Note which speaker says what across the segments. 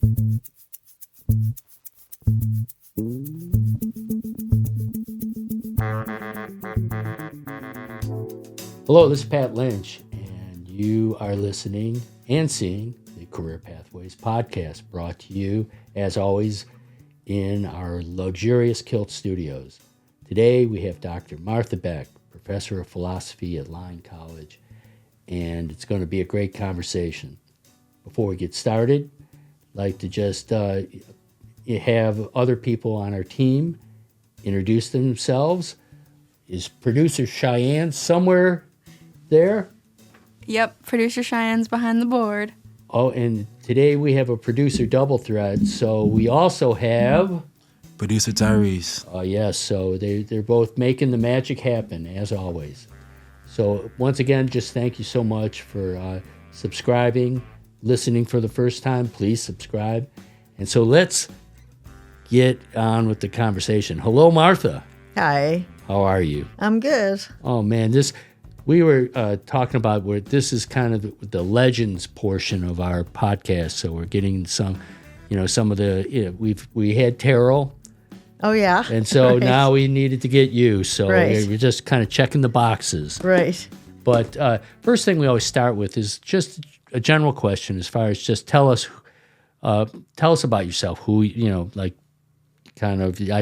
Speaker 1: Hello, this is Pat Lynch, and you are listening and seeing the Career Pathways podcast, brought to you, as always, in our luxurious KILT studios. Today, we have Dr. Martha Beck, professor of philosophy at Lyon College, and it's going to be a great conversation. Before we get started, I'd like to just have other people on our team introduce themselves. Is producer Cheyenne somewhere there?
Speaker 2: Yep, producer Cheyenne's behind the board.
Speaker 1: Oh, and today we have a producer double threat, so we also have
Speaker 3: Producer Tyrese.
Speaker 1: Oh yes, so they're both making the magic happen, as always. So once again, just thank you so much for subscribing, listening for the first time. Please subscribe. And so let's get on with the conversation. Hello, Martha.
Speaker 4: Hi,
Speaker 1: How are you?
Speaker 4: I'm good.
Speaker 1: Oh man, we were talking about where this is kind of the legends portion of our podcast. So we're getting some of the we had Terrell.
Speaker 4: Oh, yeah.
Speaker 1: And so
Speaker 4: Right.
Speaker 1: now we needed to get you. So
Speaker 4: Right.
Speaker 1: we're just kind of checking the boxes.
Speaker 4: Right.
Speaker 1: But first thing we always start with is just a general question as far as just tell us about yourself. Who, I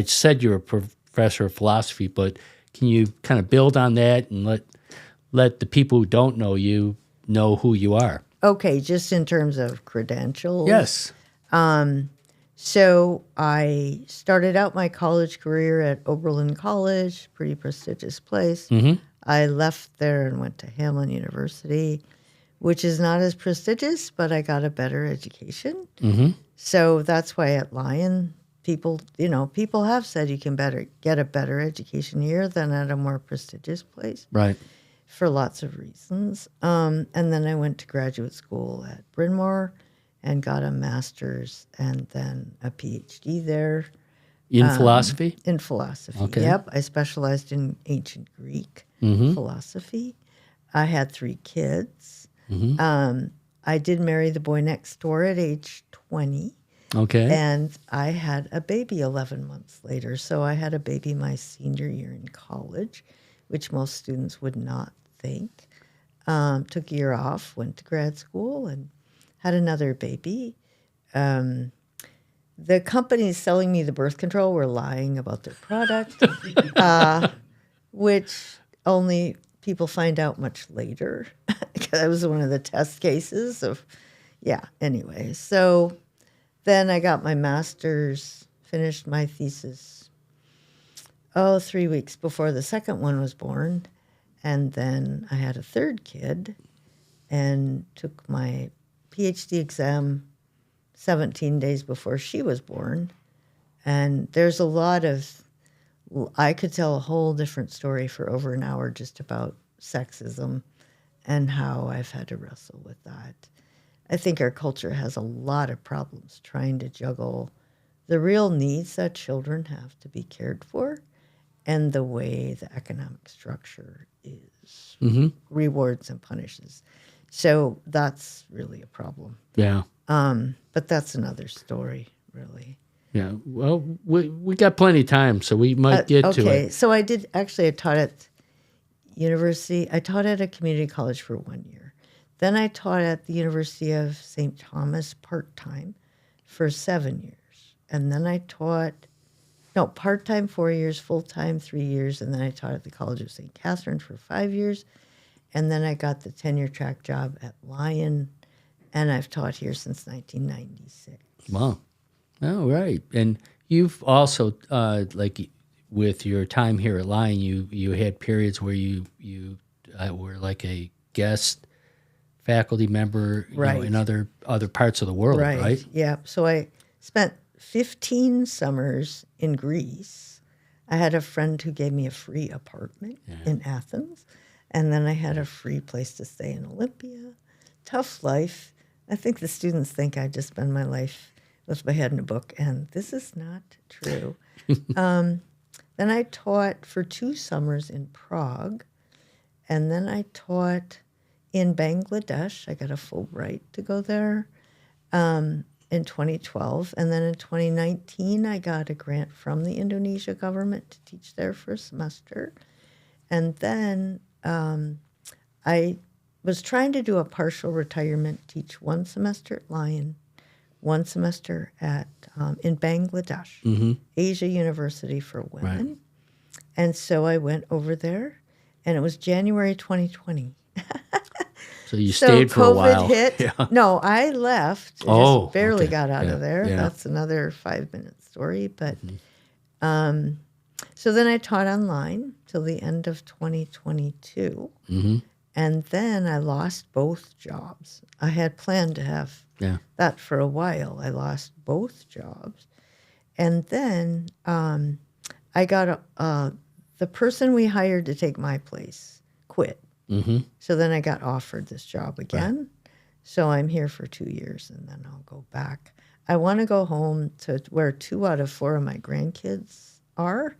Speaker 1: said you're a professor of philosophy, but can you kind of build on that and let the people who don't know you know who you are?
Speaker 4: Okay, just in terms of credentials.
Speaker 1: Yes.
Speaker 4: So I started out my college career at Oberlin College, pretty prestigious place.
Speaker 1: Mm-hmm.
Speaker 4: I left there and went to Hamlin University, which is not as prestigious, but I got a better education.
Speaker 1: Mm-hmm.
Speaker 4: So that's why at Lyon, people have said you can get a better education here than at a more prestigious place.
Speaker 1: Right.
Speaker 4: For lots of reasons. And then I went to graduate school at Bryn Mawr and got a master's and then a PhD there.
Speaker 1: In philosophy?
Speaker 4: In philosophy,
Speaker 1: Okay.
Speaker 4: Yep. I specialized in ancient Greek
Speaker 1: Mm-hmm.
Speaker 4: philosophy. I had 3 kids.
Speaker 1: Mm-hmm.
Speaker 4: I did marry the boy next door at age 20.
Speaker 1: Okay.
Speaker 4: And I had a baby 11 months later. So I had a baby my senior year in college, which most students would not think. Took a year off, went to grad school, and had another baby. The companies selling me the birth control were lying about their product, which only people find out much later. I was one of the test cases of, anyway. So then I got my master's, finished my thesis, 3 weeks before the second one was born. And then I had a third kid and took my PhD exam 17 days before she was born. And there's a lot of, I could tell a whole different story for over an hour just about sexism and how I've had to wrestle with that. I think our culture has a lot of problems trying to juggle the real needs that children have to be cared for and the way the economic structure is rewards and punishes. So that's really a problem.
Speaker 1: Yeah.
Speaker 4: But that's another story, really.
Speaker 1: Yeah. Well, we got plenty of time, so we might get to it.
Speaker 4: Okay. So I taught at university. I taught at a community college for 1 year. Then I taught at the University of St. Thomas part-time for 7 years. And then I taught, part-time 4 years, full-time 3 years. And then I taught at the College of St. Catherine for 5 years. And then I got the tenure track job at Lyon. And I've taught here since 1996.
Speaker 1: Wow. Oh, right. And you've also, with your time here at Lyon, you had periods where you were like a guest faculty member
Speaker 4: Right.
Speaker 1: in other parts of the world, right?
Speaker 4: Yeah. So I spent 15 summers in Greece. I had a friend who gave me a free apartment in Athens. And then I had a free place to stay in Olympia. Tough life. I think the students think I just spend my life with my head in a book, and this is not true. Then I taught for 2 summers in Prague, and then I taught in Bangladesh. I got a Fulbright to go there. in 2012. And then in 2019, I got a grant from the Indonesia government to teach there for a semester. And then I was trying to do a partial retirement, teach one semester at Lyon, one semester at in Bangladesh, Asia University for Women.
Speaker 1: Right.
Speaker 4: And so I went over there, and it was January 2020.
Speaker 1: So you stayed for a while.
Speaker 4: COVID hit.
Speaker 1: Yeah.
Speaker 4: No, I left. I
Speaker 1: Oh,
Speaker 4: just barely
Speaker 1: okay.
Speaker 4: got out
Speaker 1: Yeah,
Speaker 4: of there.
Speaker 1: yeah.
Speaker 4: That's another 5-minute story. But so then I taught online till the end of 2022. And then I lost both jobs. I had planned to have that for a while. I lost both jobs. And then I got the person we hired to take my place quit. So then I got offered this job again. Right. So I'm here for 2 years, and then I'll go back. I want to go home to where 2 out of 4 of my grandkids are,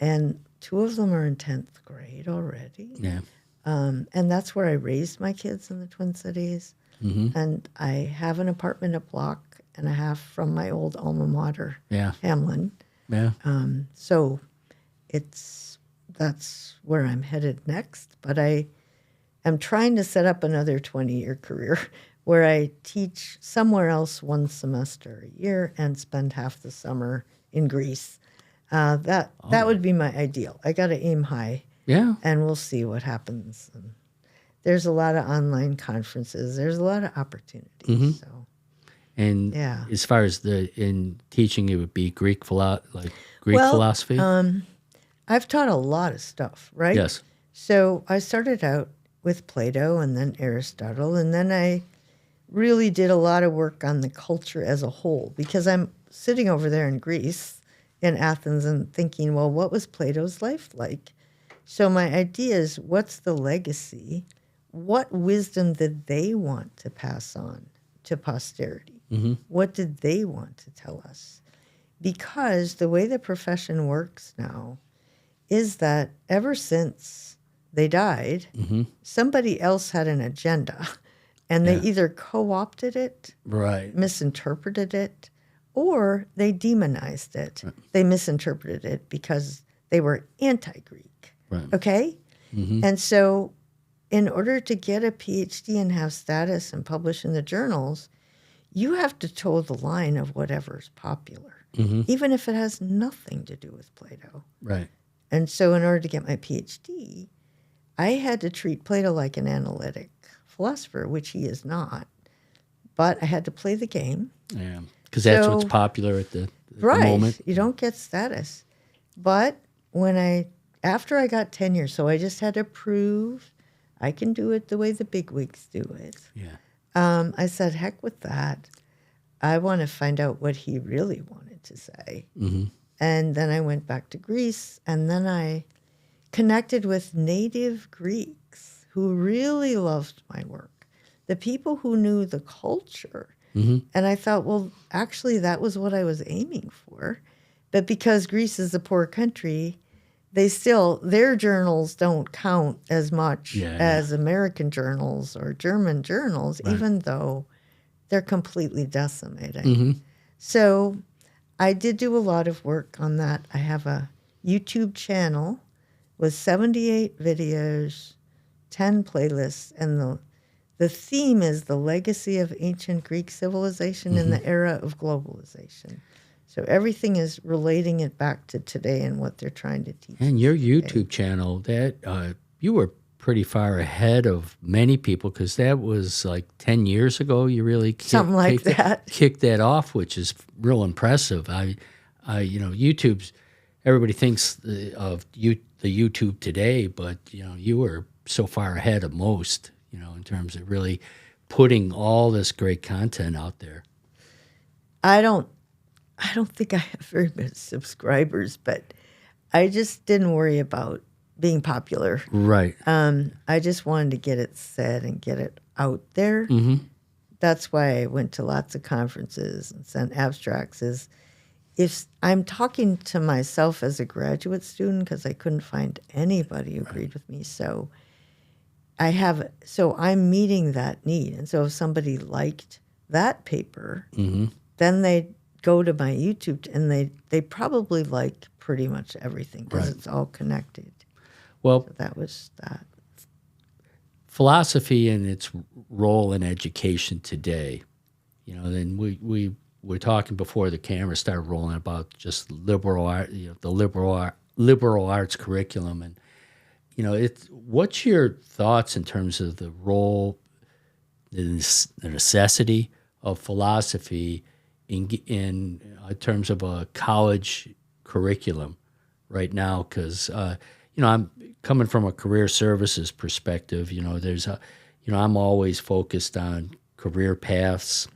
Speaker 4: and 2 of them are in 10th grade already.
Speaker 1: Yeah.
Speaker 4: And that's where I raised my kids in the Twin Cities. And I have an apartment a block and a half from my old alma mater, Hamlin.
Speaker 1: Yeah.
Speaker 4: So that's where I'm headed next. But I am trying to set up another 20-year career where I teach somewhere else 1 semester a year and spend half the summer in Greece. That would be my ideal. I got to aim high.
Speaker 1: Yeah.
Speaker 4: And we'll see what happens. And there's a lot of online conferences. There's a lot of opportunities. So.
Speaker 1: And as far as in teaching, it would be Greek philosophy.
Speaker 4: I've taught a lot of stuff, right?
Speaker 1: Yes.
Speaker 4: So I started out with Plato and then Aristotle, and then I really did a lot of work on the culture as a whole, because I'm sitting over there in Greece, in Athens, and thinking, well, what was Plato's life like? So my idea is, what's the legacy? What wisdom did they want to pass on to posterity? What did they want to tell us? Because the way the profession works now is that ever since they died, somebody else had an agenda, and they either co-opted it, misinterpreted it, or they demonized it. Right. They misinterpreted it because they were anti-Greek. Right. Okay? And so in order to get a PhD and have status and publish in the journals, you have to toe the line of whatever's popular, even if it has nothing to do with Plato.
Speaker 1: Right.
Speaker 4: And so in order to get my PhD, I had to treat Plato like an analytic philosopher, which he is not. But I had to play the game.
Speaker 1: Yeah, because that's what's popular at the moment.
Speaker 4: You don't get status. But after I got tenure, so I just had to prove I can do it the way the bigwigs do it. Yeah. I said, heck with that. I want to find out what he really wanted to say. And then I went back to Greece, and then I connected with native Greeks who really loved my work, the people who knew the culture. And I thought, well, actually, that was what I was aiming for. But because Greece is a poor country, their journals don't count as much as American journals or German journals, even though they're completely decimated. So I did do a lot of work on that. I have a YouTube channel with 78 videos, 10 playlists, and the theme is the legacy of ancient Greek civilization in the era of globalization. So everything is relating it back to today and what they're trying to teach.
Speaker 1: And your YouTube channel, that you were pretty far ahead of many people, because that was like 10 years ago. You really kicked that off, which is real impressive. YouTube's, everybody thinks of the YouTube today, but you were so far ahead of most, in terms of really putting all this great content out there.
Speaker 4: I don't think I have very many subscribers, but I just didn't worry about being popular.
Speaker 1: Right.
Speaker 4: I just wanted to get it said and get it out there. That's why I went to lots of conferences and sent abstracts. If I'm talking to myself as a graduate student, because I couldn't find anybody who agreed with me, so I'm meeting that need. And so if somebody liked that paper, then they go to my YouTube and they probably like pretty much everything because
Speaker 1: Right.
Speaker 4: it's all connected.
Speaker 1: Well,
Speaker 4: So that was that.
Speaker 1: philosophy and its role in education today. Then we were talking before the camera started rolling about just liberal art, the liberal arts curriculum, and what's your thoughts in terms of the role, the necessity of philosophy in terms of a college curriculum right now? Because I'm coming from a career services perspective. I'm always focused on career paths.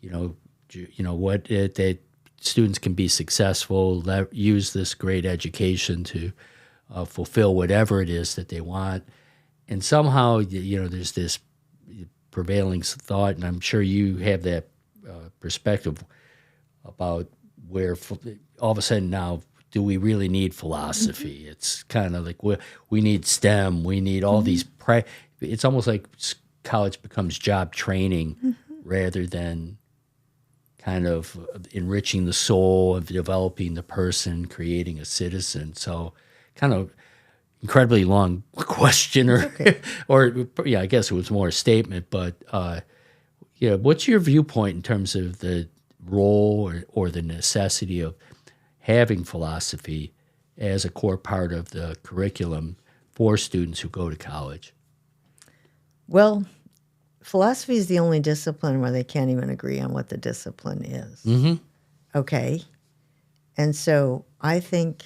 Speaker 1: What that students can be successful, use this great education to fulfill whatever it is that they want, and somehow there's this prevailing thought, and I'm sure you have that perspective about where all of a sudden now, do we really need philosophy? It's kind of like we need STEM, we need all these. It's almost like college becomes job training rather than kind of enriching the soul, of developing the person, creating a citizen. So, kind of incredibly long question, I guess it was more a statement. But what's your viewpoint in terms of the role or the necessity of having philosophy as a core part of the curriculum for students who go to college?
Speaker 4: Well, philosophy is the only discipline where they can't even agree on what the discipline is. Okay? And so I think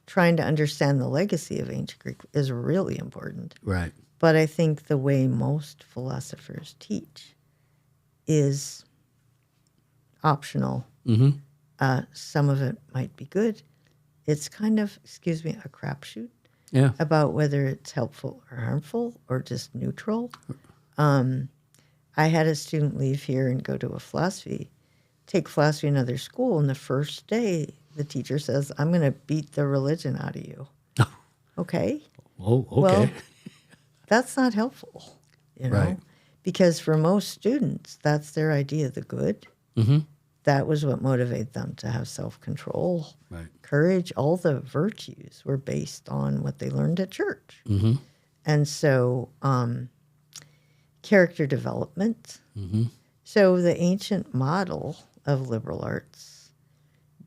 Speaker 4: trying to understand the legacy of ancient Greek is really important.
Speaker 1: Right.
Speaker 4: But I think the way most philosophers teach is optional. Some of it might be good. It's kind of, a crapshoot about whether it's helpful or harmful or just neutral. I had a student leave here and go to take philosophy in another school, and the first day the teacher says, I'm going to beat the religion out of you. Okay?
Speaker 1: Oh, okay.
Speaker 4: Well, that's not helpful,
Speaker 1: Right.
Speaker 4: Because for most students, that's their idea of the good. That was what motivated them to have self-control,
Speaker 1: Right.
Speaker 4: courage. All the virtues were based on what they learned at church. And so character development. So the ancient model of liberal arts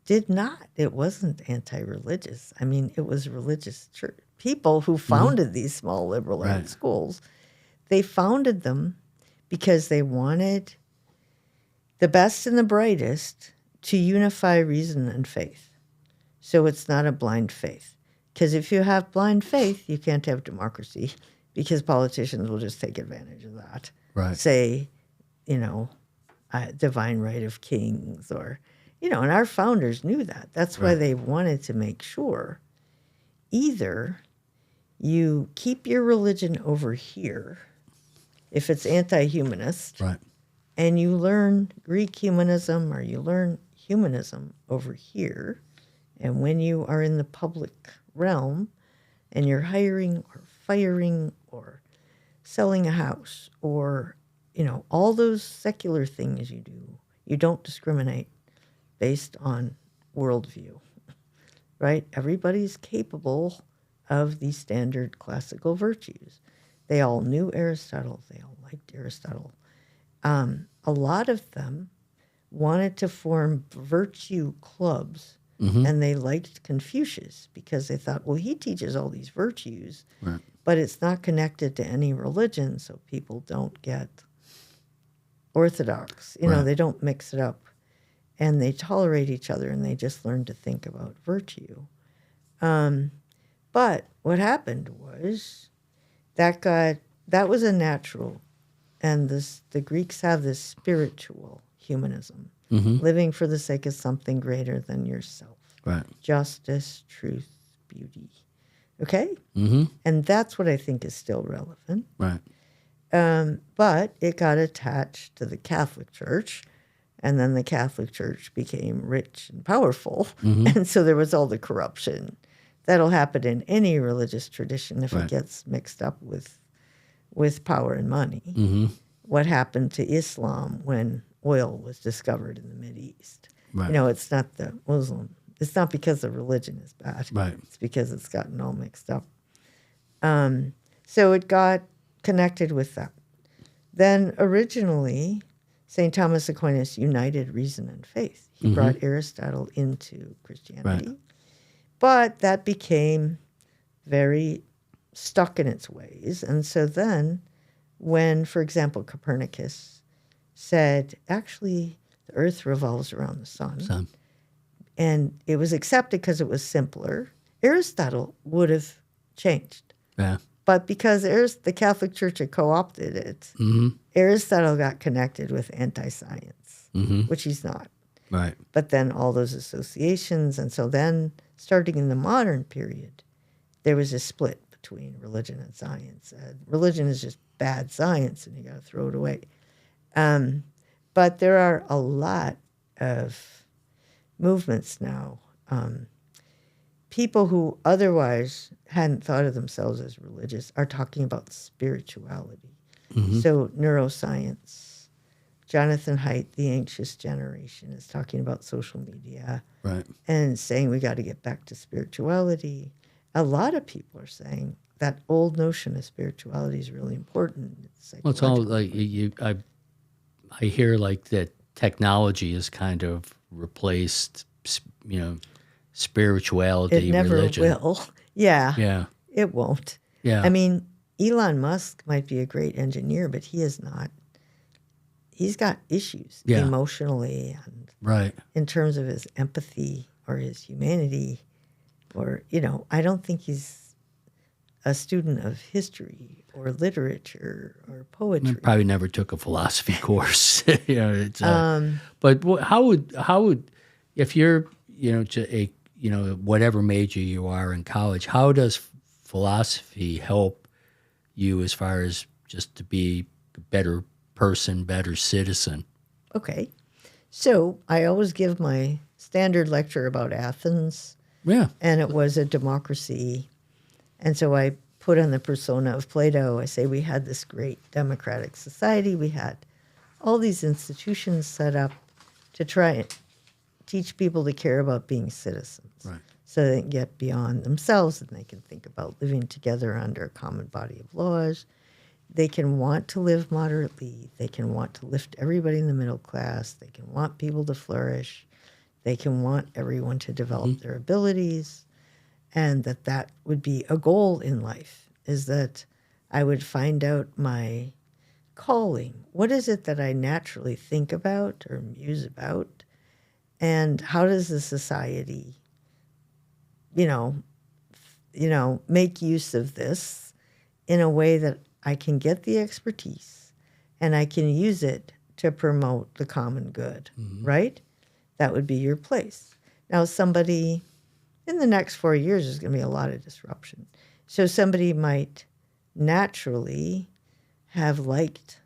Speaker 4: it wasn't anti-religious. I mean, it was religious church people who founded these small liberal arts schools. They founded them because they wanted the best and the brightest to unify reason and faith. So it's not a blind faith. Because if you have blind faith, you can't have democracy, because politicians will just take advantage of that.
Speaker 1: Right.
Speaker 4: Say, divine right of kings, or, and our founders knew that. That's why they wanted to make sure either you keep your religion over here, if it's anti-humanist,
Speaker 1: Right.
Speaker 4: and you learn Greek humanism or you learn humanism over here, and when you are in the public realm and you're hiring or firing or selling a house or, all those secular things you do, you don't discriminate based on worldview, right? Everybody's capable of these standard classical virtues. They all knew Aristotle. They all liked Aristotle. A lot of them wanted to form virtue clubs, and they liked Confucius because they thought, well, he teaches all these virtues, but it's not connected to any religion, so people don't get orthodox. They don't mix it up, and they tolerate each other, and they just learn to think about virtue. But what happened was that was a natural. And the Greeks have this spiritual humanism, living for the sake of something greater than yourself.
Speaker 1: Right.
Speaker 4: Justice, truth, beauty. Okay? And that's what I think is still relevant.
Speaker 1: Right.
Speaker 4: But it got attached to the Catholic Church, and then the Catholic Church became rich and powerful. And so there was all the corruption. That'll happen in any religious tradition if it gets mixed up with power and money. what happened to Islam when oil was discovered in the Mideast.
Speaker 3: Right.
Speaker 4: You know, it's not the Muslim. It's not because the religion is bad.
Speaker 3: Right.
Speaker 4: It's because it's gotten all mixed up. So it got connected with that. Then originally, St. Thomas Aquinas united reason and faith. He brought Aristotle into Christianity.
Speaker 3: Right.
Speaker 4: But that became very stuck in its ways. And so then when, for example, Copernicus said, actually, the earth revolves around the sun,
Speaker 3: Son.
Speaker 4: and it was accepted because it was simpler, Aristotle would have changed.
Speaker 3: Yeah.
Speaker 4: But because the Catholic Church had co-opted it, Aristotle got connected with anti-science, which he's not.
Speaker 3: Right.
Speaker 4: But then all those associations, and so then starting in the modern period, there was a split between religion and science. Religion is just bad science, and you got to throw it away. But there are a lot of movements now. People who otherwise hadn't thought of themselves as religious are talking about spirituality. So neuroscience, Jonathan Haidt, The Anxious Generation, is talking about social media
Speaker 3: Right.
Speaker 4: and saying we got to get back to spirituality. A lot of people are saying that old notion of spirituality is really important.
Speaker 1: Well, it's all like I hear like that technology has kind of replaced, spirituality,
Speaker 4: it never
Speaker 1: religion.
Speaker 4: will. Yeah,
Speaker 1: Yeah.
Speaker 4: it won't.
Speaker 1: Yeah.
Speaker 4: I mean, Elon Musk might be a great engineer, but he is not. He's got issues emotionally and
Speaker 1: Right.
Speaker 4: in terms of his empathy or his humanity, or, I don't think he's a student of history or literature or poetry.
Speaker 1: Probably never took a philosophy course. It's, but how would if you're whatever major you are in college, how does philosophy help you as far as just to be a better person, better citizen?
Speaker 4: Okay. So I always give my standard lecture about Athens,
Speaker 1: Yeah.
Speaker 4: and it was a democracy. And so I put on the persona of Plato. I say we had this great democratic society. We had all these institutions set up to try and teach people to care about being citizens.
Speaker 3: Right.
Speaker 4: So they can get beyond themselves and they can think about living together under a common body of laws. They can want to live moderately. They can want to lift everybody in the middle class. They can want people to flourish. They can want everyone to develop their abilities. And that would be a goal in life, is that I would find out my calling. What is it that I naturally think about or muse about? And how does the society, make use of this in a way that I can get the expertise and I can use it to promote the common good, right? That would be your place. Now, somebody, in the next 4 years, there's going to be a lot of disruption. So somebody might naturally have liked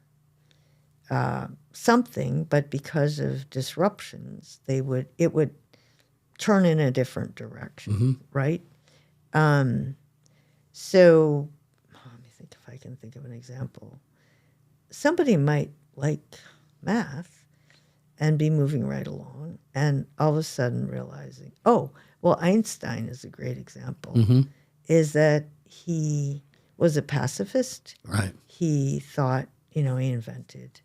Speaker 4: something, but because of disruptions, it would turn in a different direction, right? So let me think if I can think of an example. Somebody might like math and be moving right along, and all of a sudden realizing, Einstein is a great example, is that he was a pacifist.
Speaker 1: Right.
Speaker 4: He thought, he invented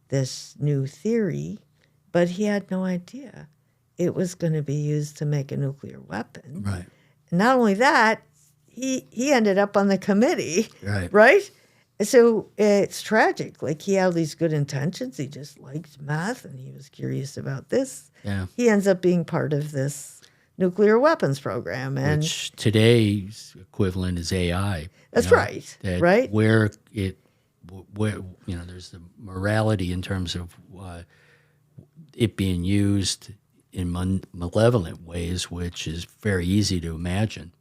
Speaker 4: this new theory, but he had no idea it was going to be used to make a nuclear weapon.
Speaker 1: Right.
Speaker 4: And not only that, he ended up on the committee,
Speaker 1: Right.
Speaker 4: right? So it's tragic. Like, he had these good intentions. He just liked math, and he was curious about this.
Speaker 1: Yeah.
Speaker 4: He ends up being part of this nuclear weapons program. And
Speaker 1: Which today's equivalent is AI.
Speaker 4: that's right,
Speaker 1: That
Speaker 4: right?
Speaker 1: Where there's the morality in terms of it being used in malevolent ways, which is very easy to imagine.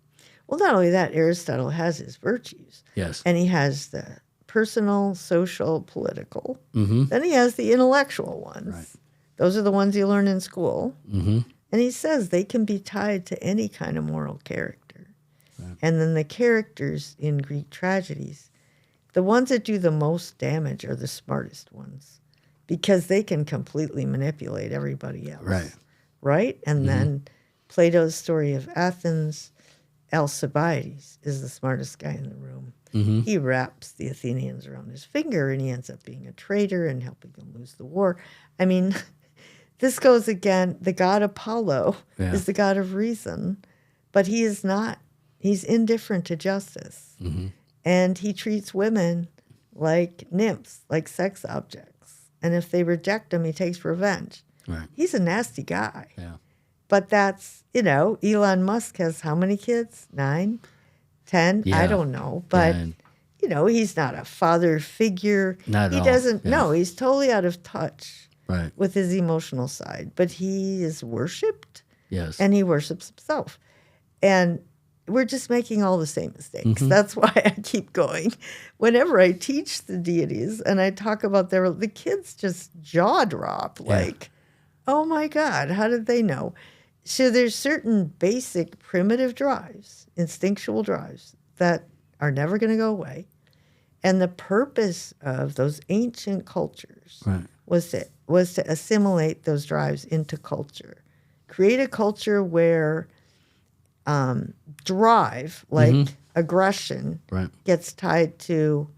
Speaker 4: Well, not only that, Aristotle has his virtues.
Speaker 1: Yes.
Speaker 4: And he has the personal, social, political. Then he has the intellectual ones.
Speaker 1: Right.
Speaker 4: Those are the ones you learn in school. And he says they can be tied to any kind of moral character. Right. And then the characters in Greek tragedies, the ones that do the most damage are the smartest ones because they can completely manipulate everybody else.
Speaker 1: Right.
Speaker 4: Right? And then Plato's story of Athens, Alcibiades is the smartest guy in the room. He wraps the Athenians around his finger and he ends up being a traitor and helping them lose the war. I mean, this goes again, the god Apollo is the god of reason, but he is not. He's indifferent to justice. And he treats women like nymphs, like sex objects. And if they reject him, he takes revenge.
Speaker 1: Right.
Speaker 4: He's a nasty guy.
Speaker 1: Yeah.
Speaker 4: But that's, Elon Musk has how many kids? 9? 10?
Speaker 1: Yeah.
Speaker 4: I don't know. But,
Speaker 1: And
Speaker 4: he's not a father figure.
Speaker 1: Not at
Speaker 4: he
Speaker 1: all.
Speaker 4: doesn't,
Speaker 1: Yeah.
Speaker 4: no, he's totally out of touch
Speaker 1: right.
Speaker 4: with his emotional side. But he is worshipped
Speaker 1: Yes.
Speaker 4: and he worships himself. And we're just making all the same mistakes. That's why I keep going. Whenever I teach the deities and I talk about the kids just jaw drop like, oh my God, how did they know? So there's certain basic primitive drives, instinctual drives that are never going to go away. And the purpose of those ancient cultures was to assimilate those drives into culture. Create a culture where drive, like aggression, gets tied to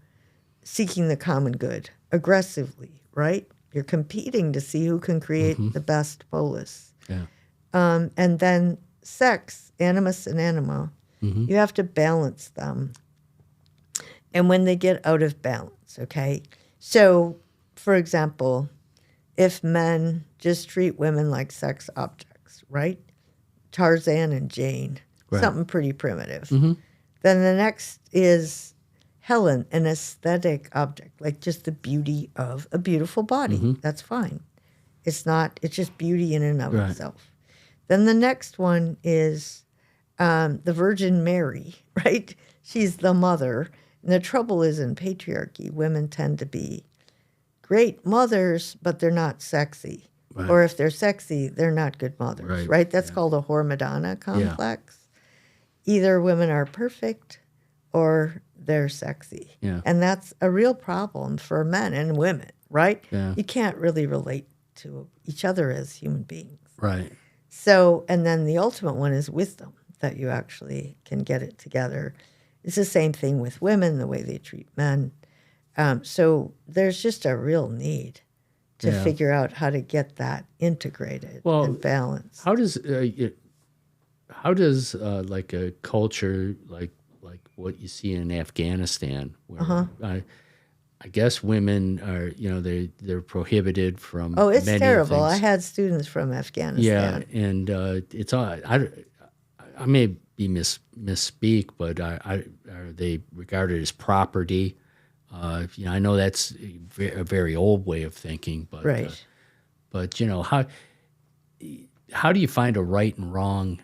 Speaker 4: seeking the common good aggressively, right? You're competing to see who can create the best polis.
Speaker 1: Yeah.
Speaker 4: And then sex, animus and anima, you have to balance them. And when they get out of balance, okay? So, for example, if men just treat women like sex objects, right? Tarzan and Jane, something pretty primitive. Then the next is Helen, an aesthetic object, like just the beauty of a beautiful body. That's fine. It's just beauty in and of itself. Then the next one is the Virgin Mary, right? She's the mother. And the trouble is in patriarchy, women tend to be great mothers, but they're not sexy. Or if they're sexy, they're not good mothers, right? That's called a whore Madonna complex. Either women are perfect or they're sexy.
Speaker 1: Yeah.
Speaker 4: And that's a real problem for men and women, right?
Speaker 1: Yeah.
Speaker 4: You can't really relate to each other as human beings.
Speaker 1: Right.
Speaker 4: So, and then the ultimate one is wisdom, that you actually can get it together. It's the same thing with women, the way they treat men. So there's just a real need to figure out how to get that integrated and balanced.
Speaker 1: How does like a culture like what you see in Afghanistan, where I guess women are, they're prohibited from.
Speaker 4: Oh, it's
Speaker 1: many
Speaker 4: terrible.
Speaker 1: things.
Speaker 4: I had students from Afghanistan.
Speaker 1: Yeah, and it's all. I may be misspeak, but are they regarded as property? I know that's a very old way of thinking, but
Speaker 4: Right.
Speaker 1: But how do you find a right and wrong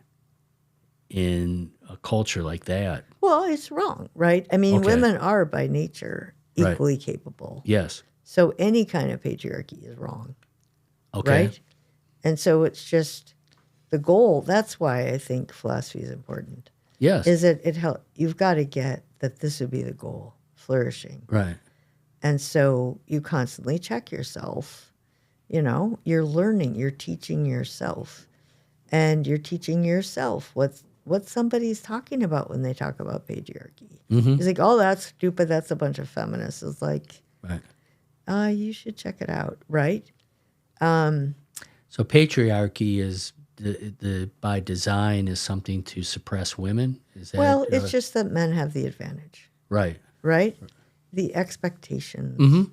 Speaker 1: in a culture like that?
Speaker 4: Well, it's wrong, right? I mean,
Speaker 1: Okay.
Speaker 4: women are by nature equally capable.
Speaker 1: Yes.
Speaker 4: So any kind of patriarchy is wrong.
Speaker 1: Okay.
Speaker 4: Right? And so it's just the goal. That's why I think philosophy is important.
Speaker 1: Yes.
Speaker 4: Is it you've got to get that this would be the goal, flourishing.
Speaker 1: Right.
Speaker 4: And so you constantly check yourself. You're learning, you're teaching yourself. And you're teaching yourself what somebody's talking about when they talk about patriarchy. It's like, oh, that's stupid. That's a bunch of feminists. It's like,
Speaker 1: Right.
Speaker 4: you should check it out, right?
Speaker 1: So patriarchy is the by design is something to suppress women. Is that
Speaker 4: Well, it's just that men have the advantage,
Speaker 1: right?
Speaker 4: right? The expectations.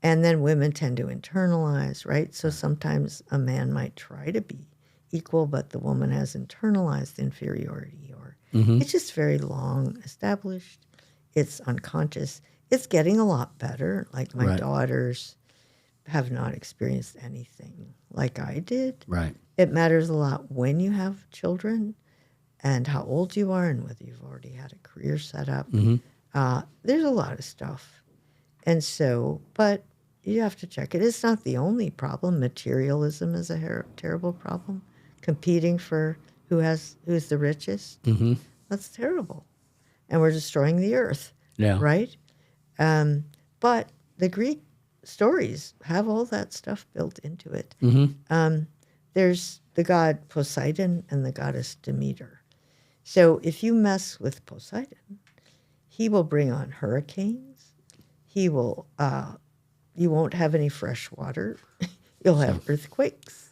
Speaker 4: And then women tend to internalize, right? So sometimes a man might try to be equal, but the woman has internalized inferiority, or it's just very long established. It's unconscious. It's getting a lot better. Like my daughters have not experienced anything like I did.
Speaker 1: Right.
Speaker 4: It matters a lot when you have children and how old you are and whether you've already had a career set up. There's a lot of stuff. And so, but you have to check it. It's not the only problem. Materialism is a terrible problem. Competing for who's the richest. That's terrible. And we're destroying the earth.
Speaker 1: Yeah.
Speaker 4: right? But the Greek stories have all that stuff built into it. There's the god Poseidon and the goddess Demeter. So if you mess with Poseidon, he will bring on hurricanes. He will, you won't have any fresh water. You'll have earthquakes.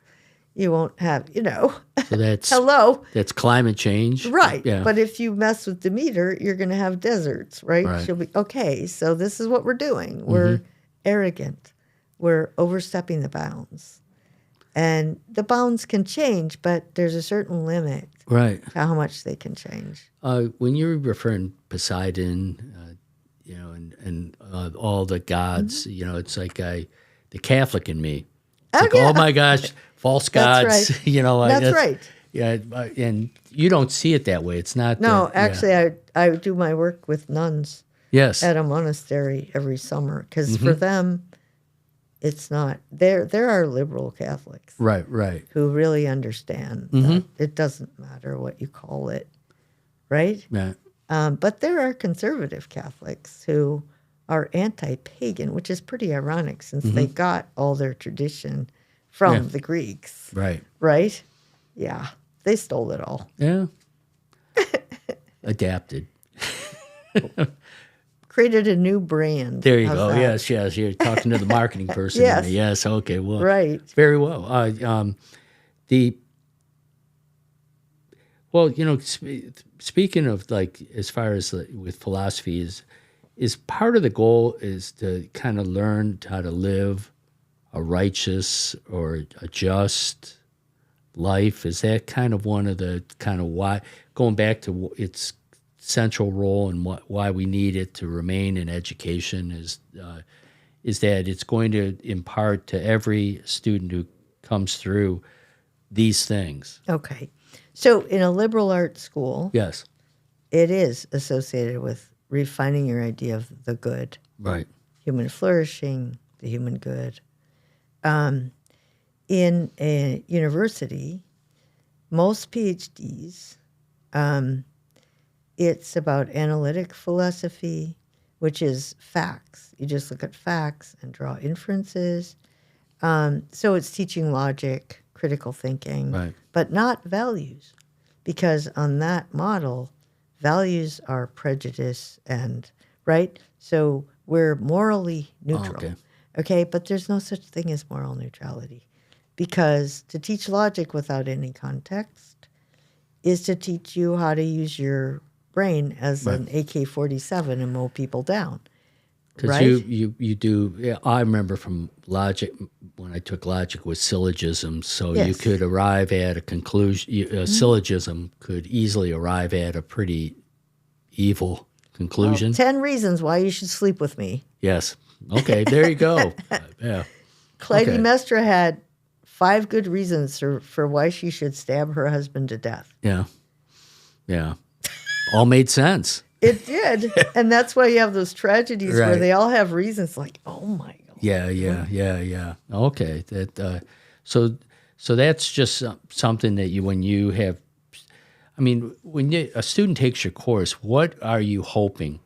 Speaker 4: You won't have,
Speaker 1: So that's
Speaker 4: hello.
Speaker 1: That's climate change.
Speaker 4: Right.
Speaker 1: Yeah.
Speaker 4: But if you mess with Demeter, you're going to have deserts, right?
Speaker 1: Right.
Speaker 4: She'll be, okay, so this is what we're doing. We're arrogant. We're overstepping the bounds. And the bounds can change, but there's a certain limit
Speaker 1: Right.
Speaker 4: to how much they can change.
Speaker 1: When you're referring Poseidon, and all the gods, it's like the Catholic in me. It's like, oh my gosh, false gods.
Speaker 4: That's right. That's right.
Speaker 1: Yeah, and you don't see it that way. It's not.
Speaker 4: No, actually, I do my work with nuns
Speaker 1: Yes.
Speaker 4: at a monastery every summer because for them, it's not. There are liberal Catholics
Speaker 1: Right.
Speaker 4: who really understand that it doesn't matter what you call it, right?
Speaker 1: Yeah.
Speaker 4: But there are conservative Catholics who are anti-pagan, which is pretty ironic since they got all their tradition from the Greeks,
Speaker 1: Right.
Speaker 4: right? Yeah, they stole it all.
Speaker 1: Yeah. Adapted.
Speaker 4: Created a new brand.
Speaker 1: There you
Speaker 4: How's
Speaker 1: go.
Speaker 4: that?
Speaker 1: Yes. You're talking to the marketing person.
Speaker 4: Yes.
Speaker 1: There. Yes. Okay. Well.
Speaker 4: Right.
Speaker 1: Very well. Speaking of as far as with philosophy is part of the goal is to kind of learn how to live a righteous or a just life. Is that kind of one of the kind of why, going back to its central role and why we need it to remain in education is that it's going to impart to every student who comes through these things.
Speaker 4: Okay. So in a liberal arts school,
Speaker 1: Yes.
Speaker 4: it is associated with refining your idea of the good,
Speaker 1: Right.
Speaker 4: human flourishing, the human good. In a university, most PhDs, it's about analytic philosophy, which is facts. You just look at facts and draw inferences. So it's teaching logic, critical thinking,
Speaker 1: Right.
Speaker 4: but not values, because on that model, values are prejudice and, right? So we're morally neutral. Okay, but there's no such thing as moral neutrality, because to teach logic without any context is to teach you how to use your brain as an AK-47 and mow people down.
Speaker 1: Because
Speaker 4: right?
Speaker 1: you do. Yeah, I remember from logic when I took logic was syllogism, so you
Speaker 4: Yes.
Speaker 1: could arrive at a conclusion. A syllogism could easily arrive at a pretty evil conclusion.
Speaker 4: 10 reasons why you should sleep with me.
Speaker 1: Yes. Okay. There you go. Yeah.
Speaker 4: Clytemnestra had 5 good reasons for why she should stab her husband to death.
Speaker 1: Yeah. Yeah. All made sense.
Speaker 4: It did. And that's why you have those tragedies where
Speaker 1: Right.
Speaker 4: they all have reasons like, oh my God.
Speaker 1: Yeah. Okay. So that's just something that when you have. I mean, when a student takes your course, what are you hoping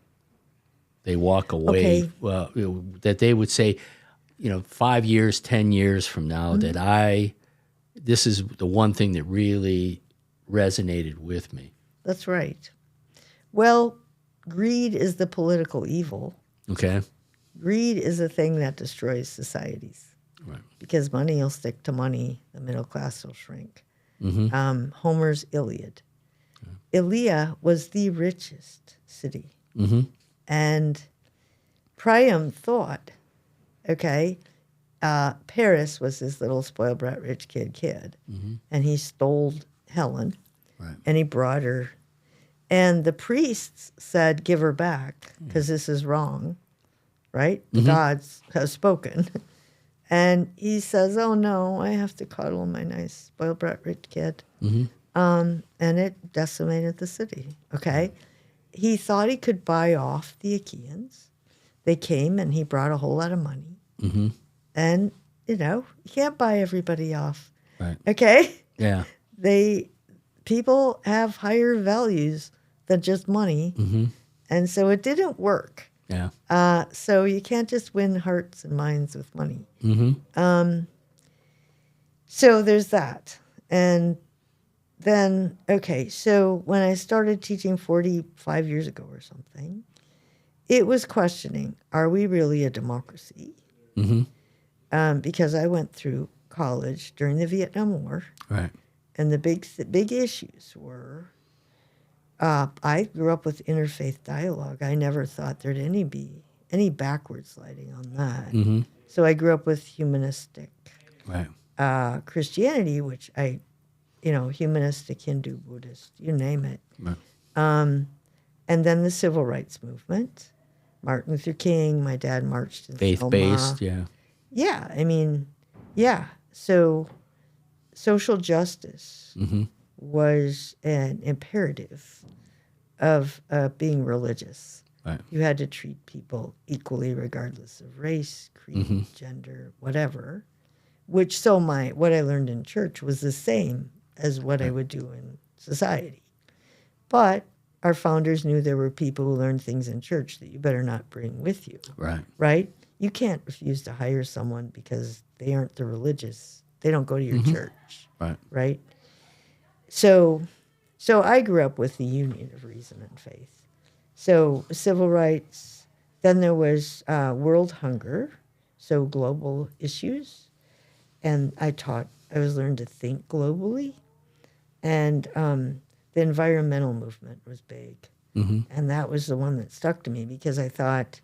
Speaker 1: they walk away that they would say, 5 years, 10 years from now, that this is the one thing that really resonated with me.
Speaker 4: That's right. Well, greed is the political evil.
Speaker 1: Okay.
Speaker 4: Greed is a thing that destroys societies.
Speaker 1: Right.
Speaker 4: Because money will stick to money, the middle class will shrink. Homer's Iliad. Elea was the richest city. And Priam thought, Paris was this little spoiled brat rich kid. And he stole Helen.
Speaker 1: Right.
Speaker 4: And he brought her. And the priests said, give her back, because this is wrong, right? The gods have spoken. And he says, oh, no, I have to coddle my nice spoiled brat rich kid. And it decimated the city, He thought he could buy off the Achaeans. They came, and he brought a whole lot of money. And, you can't buy everybody off,
Speaker 1: Right.
Speaker 4: Yeah. People have higher values than just money. And so it didn't work.
Speaker 1: Yeah.
Speaker 4: So you can't just win hearts and minds with money. So there's that. And then, okay, so when I started teaching 45 years ago or something, it was questioning, are we really a democracy? Because I went through college during the Vietnam War.
Speaker 1: Right.
Speaker 4: And the big issues were, I grew up with interfaith dialogue. I never thought there'd be any backward sliding on that. So I grew up with humanistic
Speaker 1: Right.
Speaker 4: Christianity, which humanistic, Hindu, Buddhist, you name it.
Speaker 1: Right.
Speaker 4: And then the civil rights movement. Martin Luther King, my dad marched in
Speaker 1: Faith-based,
Speaker 4: Selma.
Speaker 1: yeah.
Speaker 4: Yeah. So social justice was an imperative of being religious.
Speaker 1: Right.
Speaker 4: You had to treat people equally regardless of race, creed, gender, whatever. Which what I learned in church was the same as what I would do in society. But our founders knew there were people who learned things in church that you better not bring with you.
Speaker 1: Right.
Speaker 4: Right? You can't refuse to hire someone because they aren't the religious. They don't go to your church.
Speaker 1: Right.
Speaker 4: Right? So I grew up with the union of reason and faith. So civil rights, then there was world hunger, so global issues. And I was learned to think globally. And the environmental movement was big. And that was the one that stuck to me because I thought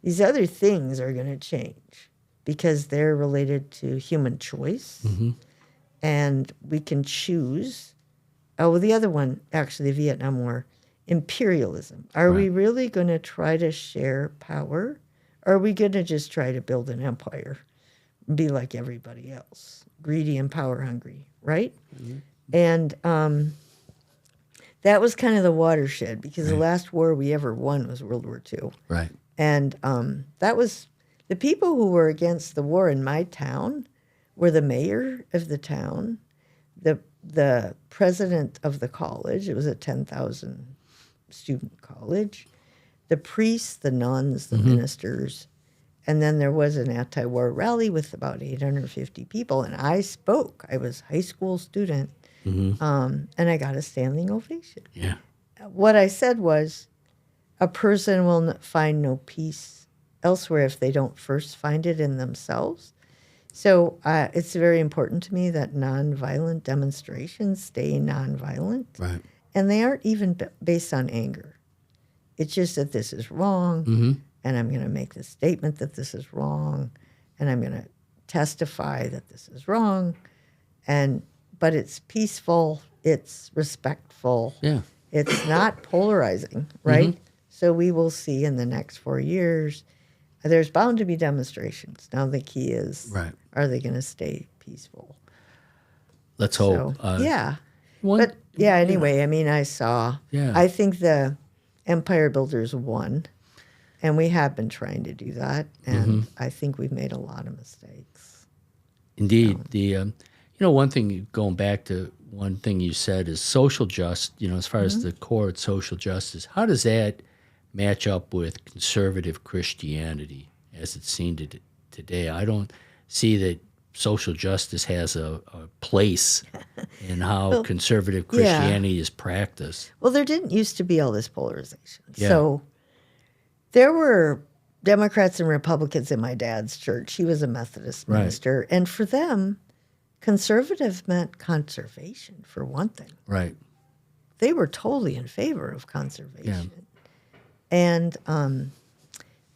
Speaker 4: these other things are going to change because they're related to human choice. And we can choose. Oh, well, the other one, actually, the Vietnam War, imperialism. Are we really going to try to share power? Or are we going to just try to build an empire and be like everybody else, greedy and power hungry, right? And that was kind of the watershed because the last war we ever won was World War II.
Speaker 1: Right.
Speaker 4: And that was the people who were against the war in my town were the mayor of the town, the president of the college. It was a 10,000 student college. The priests, the nuns, the ministers. And then there was an anti-war rally with about 850 people. And I spoke. I was a high school student. And I got a standing ovation.
Speaker 1: Yeah.
Speaker 4: What I said was, a person will find no peace elsewhere if they don't first find it in themselves. So it's very important to me that nonviolent demonstrations stay nonviolent.
Speaker 1: Right.
Speaker 4: And they aren't even based on anger. It's just that this is wrong, and I'm going to make the statement that this is wrong, and I'm going to testify that this is wrong. But it's peaceful, it's respectful.
Speaker 1: Yeah.
Speaker 4: It's not polarizing, right? So we will see in the next 4 years, there's bound to be demonstrations. Now the key is, are they going to stay peaceful?
Speaker 1: Let's hope.
Speaker 4: So, anyway, I mean, I think the empire builders won, and we have been trying to do that, and I think we've made a lot of mistakes.
Speaker 1: Indeed. One thing, going back to one thing you said is social justice, as far as the core of social justice, how does that match up with conservative Christianity as it's seen today? I don't see that social justice has a place in how conservative Christianity is practiced.
Speaker 4: Well, there didn't used to be all this polarization. Yeah. So there were Democrats and Republicans in my dad's church. He was a Methodist minister. And for them, conservative meant conservation, for one thing.
Speaker 1: Right.
Speaker 4: They were totally in favor of conservation. Yeah. And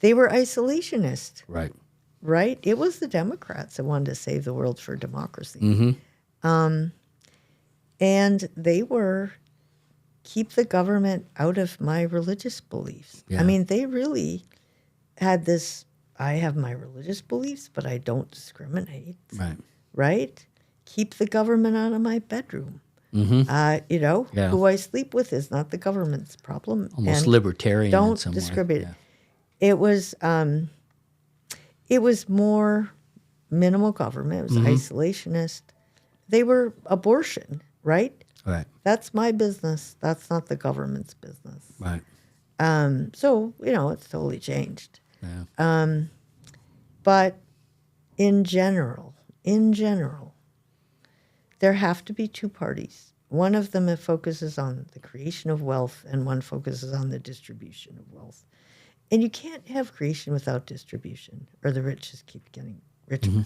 Speaker 4: they were isolationist.
Speaker 1: Right.
Speaker 4: Right? It was the Democrats that wanted to save the world for democracy. And they were keep the government out of my religious beliefs. Yeah. I mean, they really had this, I have my religious beliefs, but I don't discriminate.
Speaker 1: Right.
Speaker 4: Right? Keep the government out of my bedroom. Who I sleep with is not the government's problem.
Speaker 1: Almost and libertarian.
Speaker 4: Don't discriminate. Yeah. It was more minimal government. It was isolationist. They were abortion, right?
Speaker 1: Right.
Speaker 4: That's my business. That's not the government's business.
Speaker 1: Right.
Speaker 4: So, it's totally changed.
Speaker 1: Yeah.
Speaker 4: But in general, there have to be two parties. One of them focuses on the creation of wealth, and one focuses on the distribution of wealth. And you can't have creation without distribution, or the rich just keep getting richer.
Speaker 1: Mm-hmm.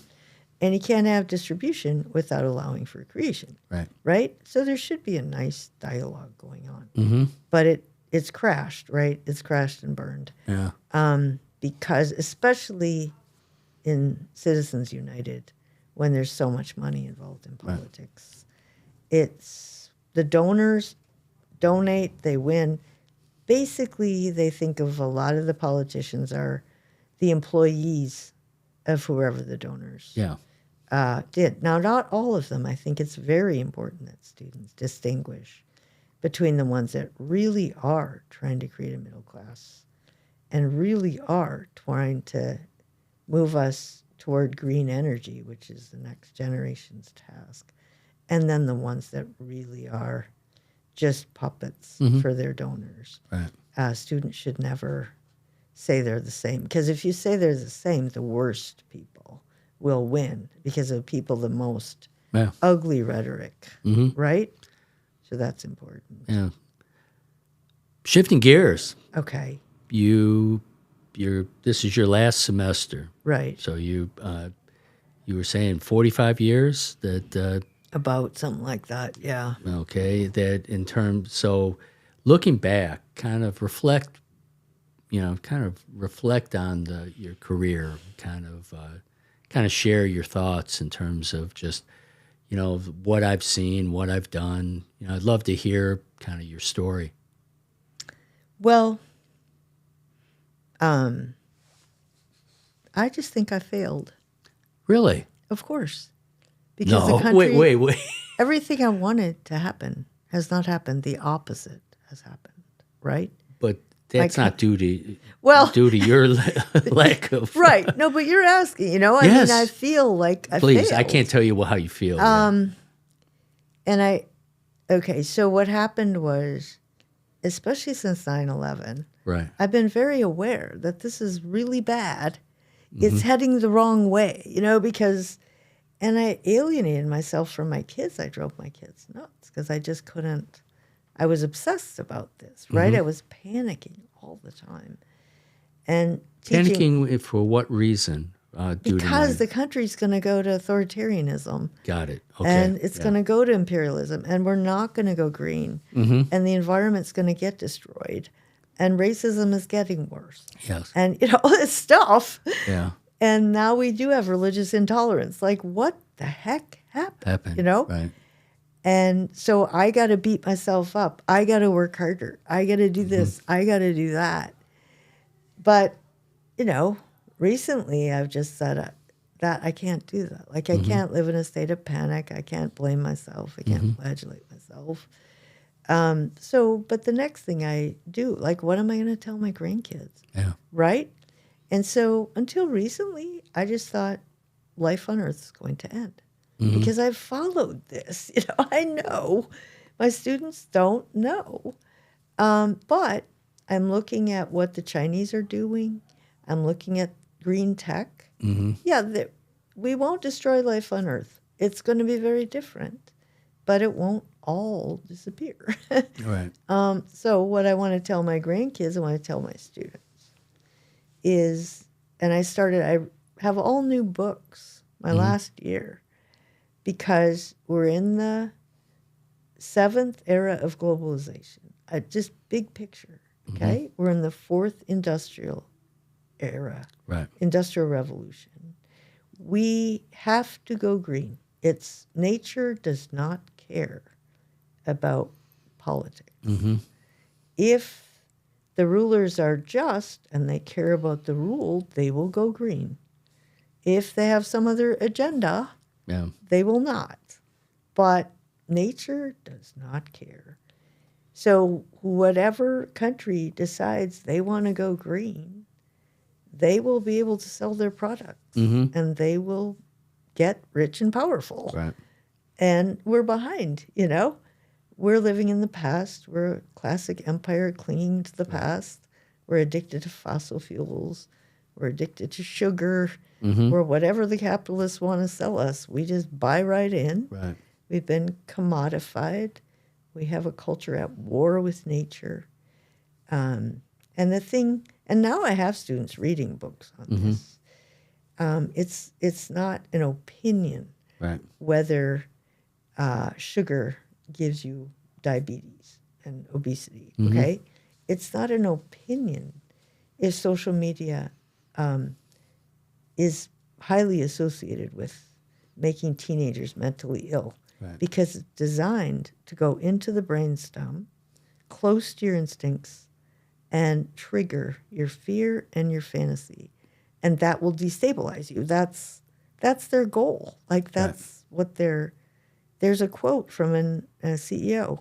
Speaker 4: And you can't have distribution without allowing for creation.
Speaker 1: Right.
Speaker 4: Right? So there should be a nice dialogue going on.
Speaker 1: Mm-hmm.
Speaker 4: But it's crashed, right? It's crashed and burned.
Speaker 1: Yeah.
Speaker 4: Because especially in Citizens United, when there's so much money involved in politics, it's the donors donate, they win. Basically, they think of a lot of the politicians are the employees of whoever the donors did. Now, not all of them. I think it's very important that students distinguish between the ones that really are trying to create a middle class and really are trying to move us toward green energy, which is the next generation's task, and then the ones that really are just puppets for their donors.
Speaker 1: Right.
Speaker 4: Students should never say they're the same, because if you say they're the same, the worst people will win because of people the most ugly rhetoric, right? So that's important.
Speaker 1: Yeah. Shifting gears.
Speaker 4: Okay.
Speaker 1: This is your last semester.
Speaker 4: Right.
Speaker 1: So you were saying 45 years that
Speaker 4: About something like that, yeah.
Speaker 1: okay, that in terms, so looking back, kind of reflect on your career, kind of share your thoughts in terms of just, what I've seen, what I've done. I'd love to hear kind of your story.
Speaker 4: Well, I just think I failed.
Speaker 1: Really?
Speaker 4: Of course. Because the
Speaker 1: No,
Speaker 4: country,
Speaker 1: wait.
Speaker 4: everything I wanted to happen has not happened. The opposite has happened, right?
Speaker 1: But that's not due to your lack of
Speaker 4: Right. No, but you're asking, I
Speaker 1: Yes.
Speaker 4: mean, I feel like I
Speaker 1: Please,
Speaker 4: failed.
Speaker 1: I can't tell you how you feel.
Speaker 4: And so what happened was, especially since 9/11,
Speaker 1: Right.
Speaker 4: I've been very aware that this is really bad.
Speaker 1: Mm-hmm.
Speaker 4: It's heading the wrong way, and I alienated myself from my kids. I drove my kids nuts because I just couldn't. I was obsessed about this, right?
Speaker 1: Mm-hmm.
Speaker 4: I was panicking all the time. And teaching,
Speaker 1: Panicking for what reason?
Speaker 4: because the country's going to go to authoritarianism.
Speaker 1: Got it. Okay.
Speaker 4: And it's going to go to imperialism, and we're not going to go green, and the environment's going to get destroyed, and racism is getting worse.
Speaker 1: Yes.
Speaker 4: And, all this stuff.
Speaker 1: Yeah.
Speaker 4: And now we do have religious intolerance. Like, what the heck happened?
Speaker 1: Right.
Speaker 4: And so I got to beat myself up. I got to work harder. I got to do this. I got to do that. But, recently I've just said that I can't do that. Like, I can't live in a state of panic. I can't blame myself. I can't flagellate myself. But the next thing I do, like, what am I going to tell my grandkids?
Speaker 1: Yeah.
Speaker 4: Right? And so until recently, I just thought life on Earth is going to end because I've followed this. I know my students don't know. But I'm looking at what the Chinese are doing. I'm looking at green tech. Yeah, we won't destroy life on Earth. It's going to be very different, but it won't all disappear.
Speaker 1: Right.
Speaker 4: So what I want to tell my grandkids, I want to tell my students is, and I have all new books my last year because we're in the 7th era of globalization. Just big picture, okay? We're in the 4th industrial era,
Speaker 1: Right.
Speaker 4: industrial revolution. We have to go green. Nature does not care about politics. If the rulers are just and they care about the rule, they will go green. If they have some other agenda, they will not. But nature does not care. So whatever country decides they want to go green, they will be able to sell their products and they will get rich and powerful.
Speaker 1: Right.
Speaker 4: And we're behind, we're living in the past. We're a classic empire clinging to the past. We're addicted to fossil fuels. We're addicted to sugar. Or whatever the capitalists want to sell us. We just buy right in.
Speaker 1: Right.
Speaker 4: We've been commodified. We have a culture at war with nature. And now I have students reading books on this. It's not an opinion
Speaker 1: Right.
Speaker 4: whether sugar gives you diabetes and obesity, okay? It's not an opinion if social media is highly associated with making teenagers mentally ill because it's designed to go into the brainstem, close to your instincts, and trigger your fear and your fantasy. And that will destabilize you. That's their goal. Like, that's what there's a quote from a CEO.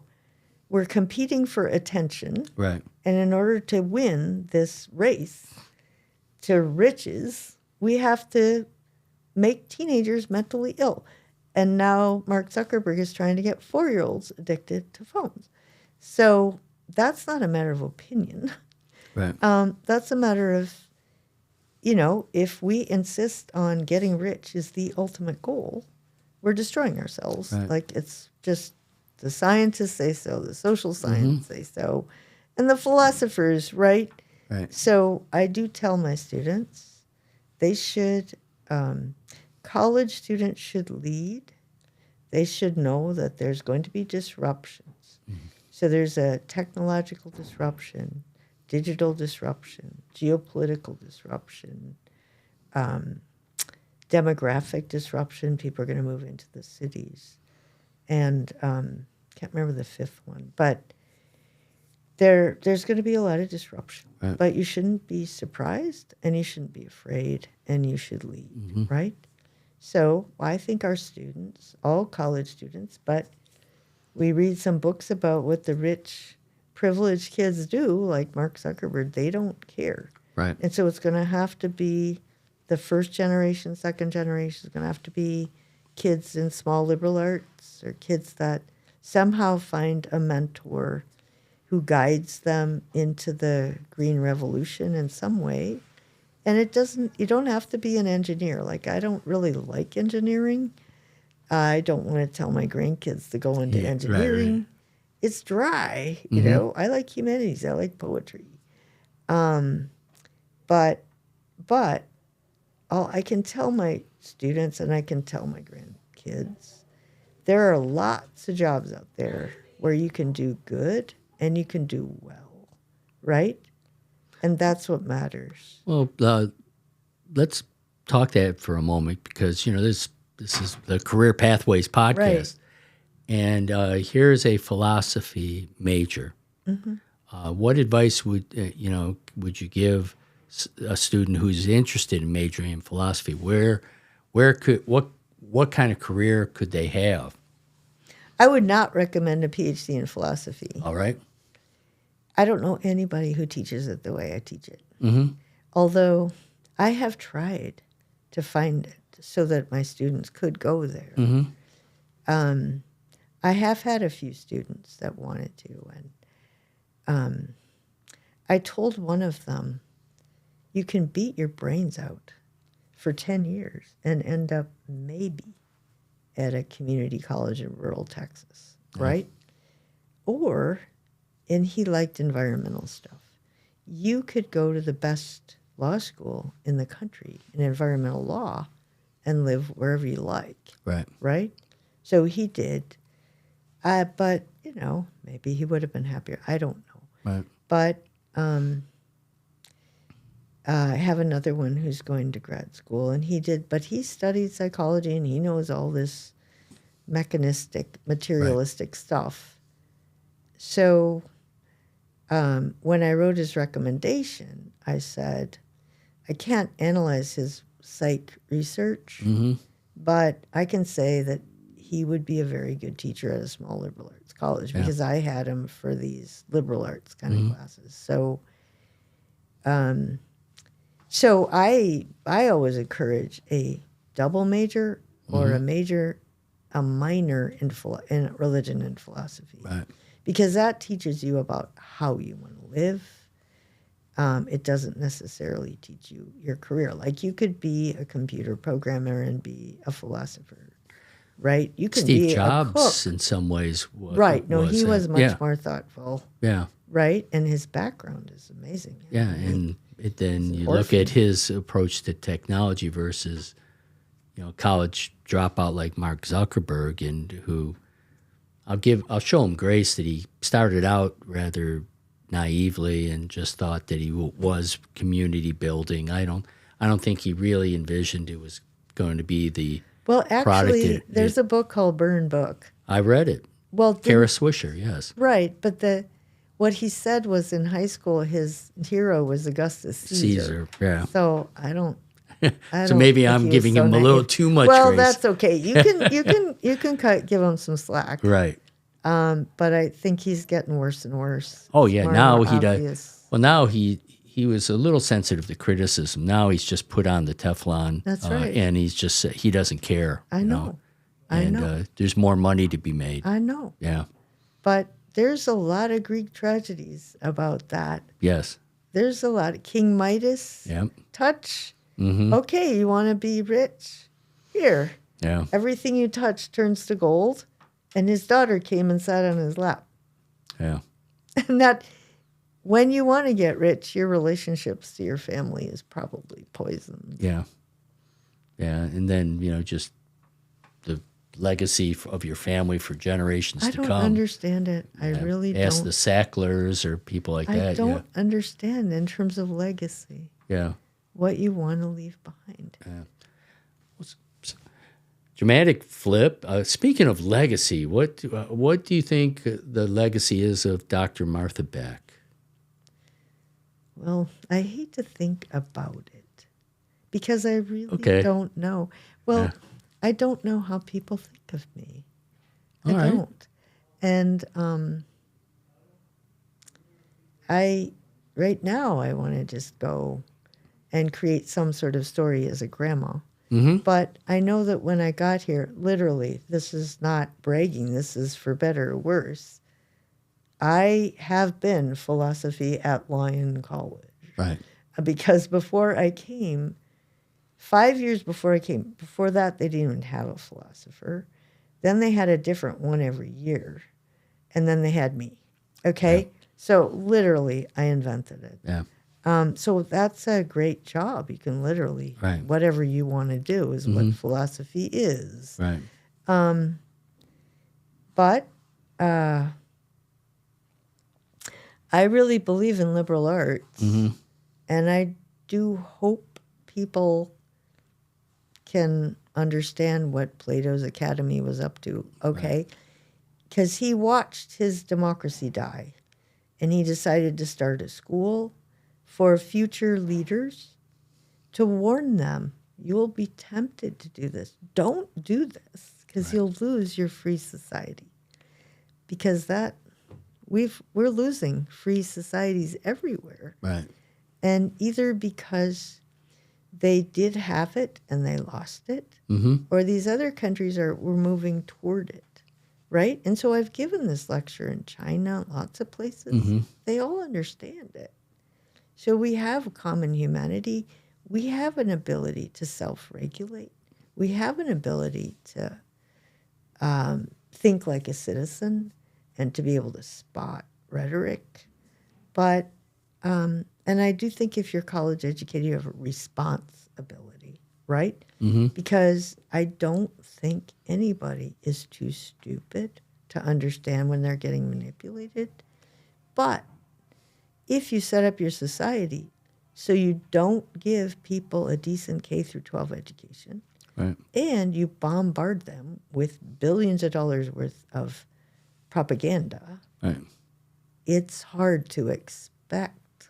Speaker 4: We're competing for attention.
Speaker 1: Right.
Speaker 4: And in order to win this race to riches, we have to make teenagers mentally ill. And now Mark Zuckerberg is trying to get 4-year-olds addicted to phones. So that's not a matter of opinion.
Speaker 1: Right.
Speaker 4: That's a matter of, if we insist on getting rich is the ultimate goal, we're destroying ourselves.
Speaker 1: Right.
Speaker 4: Like, it's just the scientists say so, the social science say so, and the philosophers, right?
Speaker 1: Right.
Speaker 4: So I do tell my students they should, college students should lead. They should know that there's going to be disruptions. So there's a technological disruption, digital disruption, geopolitical disruption, demographic disruption. People are going to move into the cities. And can't remember the fifth one. But there's going to be a lot of disruption.
Speaker 1: Right.
Speaker 4: But you shouldn't be surprised, and you shouldn't be afraid, and you should lead, right? So I think our students, all college students, but we read some books about what the rich, privileged kids do, like Mark Zuckerberg. They don't care.
Speaker 1: Right.
Speaker 4: And so it's going to have to be the first generation, second generation. It's going to have to be kids in small liberal arts or kids that somehow find a mentor who guides them into the green revolution in some way. And you don't have to be an engineer. Like, I don't really like engineering. I don't want to tell my grandkids to go into engineering.
Speaker 1: Right.
Speaker 4: It's dry, you know. I like humanities. I like poetry. But I can tell my students and I can tell my grandkids, there are lots of jobs out there where you can do good and you can do well, right? And that's what matters.
Speaker 1: Well, let's talk that for a moment because, this is the Career Pathways podcast.
Speaker 4: Right.
Speaker 1: And here's a philosophy major. What advice would you give a student who's interested in majoring in philosophy? What kind of career could they have?
Speaker 4: I would not recommend a PhD in philosophy.
Speaker 1: All right.
Speaker 4: I don't know anybody who teaches it the way I teach it. Although I have tried to find it so that my students could go there. I have had a few students that wanted to, and I told one of them, you can beat your brains out for 10 years and end up maybe at a community college in rural Texas, right? And he liked environmental stuff. You could go to the best law school in the country in environmental law and live wherever you like. Right? So he did. But, maybe he would have been happier. I don't know.
Speaker 1: Right.
Speaker 4: But I have another one who's going to grad school, and he studied psychology, and he knows all this mechanistic, materialistic stuff. So when I wrote his recommendation, I said, I can't analyze his psych research, but I can say that he would be a very good teacher at a small liberal arts college because I had him for these liberal arts kind of classes. So I always encourage a double major or a major a minor in religion and philosophy.
Speaker 1: Right.
Speaker 4: Because that teaches you about how you want to live. It doesn't necessarily teach you your career. Like you could be a computer programmer and be a philosopher, right? You can
Speaker 1: Steve
Speaker 4: be a
Speaker 1: Jobs,
Speaker 4: cook.
Speaker 1: in some ways,
Speaker 4: Right. No, he
Speaker 1: that.
Speaker 4: was much
Speaker 1: Yeah.
Speaker 4: more thoughtful,
Speaker 1: Yeah.
Speaker 4: right? And his background is amazing.
Speaker 1: Yeah,
Speaker 4: I mean,
Speaker 1: and then
Speaker 4: he's
Speaker 1: you
Speaker 4: an
Speaker 1: look at
Speaker 4: orphan.
Speaker 1: his approach to technology versus, college dropout like Mark Zuckerberg, and who I'll show him grace that he started out rather naively and just thought that he was community building. I don't think he really envisioned it was going to be the
Speaker 4: Well,
Speaker 1: product.
Speaker 4: actually, there's a book called Burn Book.
Speaker 1: I read it.
Speaker 4: Well,
Speaker 1: Kara Swisher, yes.
Speaker 4: right, but what he said was in high school his hero was Augustus Caesar.
Speaker 1: Yeah.
Speaker 4: So I don't.
Speaker 1: So maybe
Speaker 4: think
Speaker 1: I'm
Speaker 4: he was
Speaker 1: giving
Speaker 4: so
Speaker 1: him a little
Speaker 4: naive.
Speaker 1: too much
Speaker 4: Well,
Speaker 1: grace.
Speaker 4: that's okay. You can give him some slack.
Speaker 1: Right.
Speaker 4: But I think he's getting worse and worse.
Speaker 1: Oh
Speaker 4: It's
Speaker 1: yeah,
Speaker 4: more
Speaker 1: now
Speaker 4: and more
Speaker 1: he does.
Speaker 4: obvious.
Speaker 1: Well, now he was a little sensitive to criticism. Now he's just put on the Teflon.
Speaker 4: That's right.
Speaker 1: And he's just he doesn't care.
Speaker 4: I know. I
Speaker 1: And
Speaker 4: know.
Speaker 1: there's more money to be made.
Speaker 4: I know.
Speaker 1: Yeah.
Speaker 4: But there's a lot of Greek tragedies about that.
Speaker 1: Yes.
Speaker 4: There's a lot of King Midas.
Speaker 1: Yeah.
Speaker 4: Touch.
Speaker 1: Mm-hmm.
Speaker 4: Okay, you want to be rich? Here.
Speaker 1: Yeah.
Speaker 4: Everything you touch turns to gold. And his daughter came and sat on his lap.
Speaker 1: Yeah.
Speaker 4: And that, when you want to get rich, your relationships to your family is probably poisoned.
Speaker 1: Yeah. Yeah. And then just the legacy of your family for generations
Speaker 4: I
Speaker 1: to
Speaker 4: don't
Speaker 1: come.
Speaker 4: understand it. I
Speaker 1: Yeah.
Speaker 4: really
Speaker 1: Ask
Speaker 4: don't.
Speaker 1: the Sacklers or people like
Speaker 4: I
Speaker 1: that.
Speaker 4: don't understand in terms of legacy
Speaker 1: Yeah.
Speaker 4: what you want to leave behind.
Speaker 1: Dramatic flip. Speaking of legacy, what do you think the legacy is of Dr. Martha Beck?
Speaker 4: Well, I hate to think about it because I really
Speaker 1: Okay.
Speaker 4: don't know. Well,
Speaker 1: Yeah.
Speaker 4: I don't know how people think of me.
Speaker 1: All right.
Speaker 4: Don't. And right now I want to just go and create some sort of story as a grandma.
Speaker 1: Mm-hmm.
Speaker 4: But I know that when I got here, literally, this is not bragging, this is for better or worse. I have been philosophy at Lyon College.
Speaker 1: Right.
Speaker 4: Because before I came, 5 years before I came, before that, they didn't even have a philosopher. Then they had a different one every year. And then they had me. Okay?
Speaker 1: Yeah.
Speaker 4: So literally, I invented it.
Speaker 1: Yeah.
Speaker 4: So that's a great job. You can literally,
Speaker 1: Right.
Speaker 4: whatever you want to do is what philosophy is.
Speaker 1: Right.
Speaker 4: But I really believe in liberal arts.
Speaker 1: Mm-hmm.
Speaker 4: And I do hope people can understand what Plato's Academy was up to, okay? Because he watched his democracy die, and he decided to start a school for future leaders to warn them, you will be tempted to do this. Don't do this, because you'll lose your free society. Because we're losing free societies everywhere.
Speaker 1: Right.
Speaker 4: And either because they did have it and they lost it,
Speaker 1: Mm-hmm.
Speaker 4: or these other countries were moving toward it, right? And so I've given this lecture in China, lots of places.
Speaker 1: Mm-hmm.
Speaker 4: They all understand it. So we have a common humanity. We have an ability to self-regulate. We have an ability to think like a citizen and to be able to spot rhetoric. But and I do think if you're college educated, you have a responsibility, right?
Speaker 1: Mm-hmm.
Speaker 4: Because I don't think anybody is too stupid to understand when they're getting manipulated. But if you set up your society so you don't give people a decent K through 12 education,
Speaker 1: Right.
Speaker 4: and you bombard them with billions of dollars worth of propaganda,
Speaker 1: Right.
Speaker 4: it's hard to expect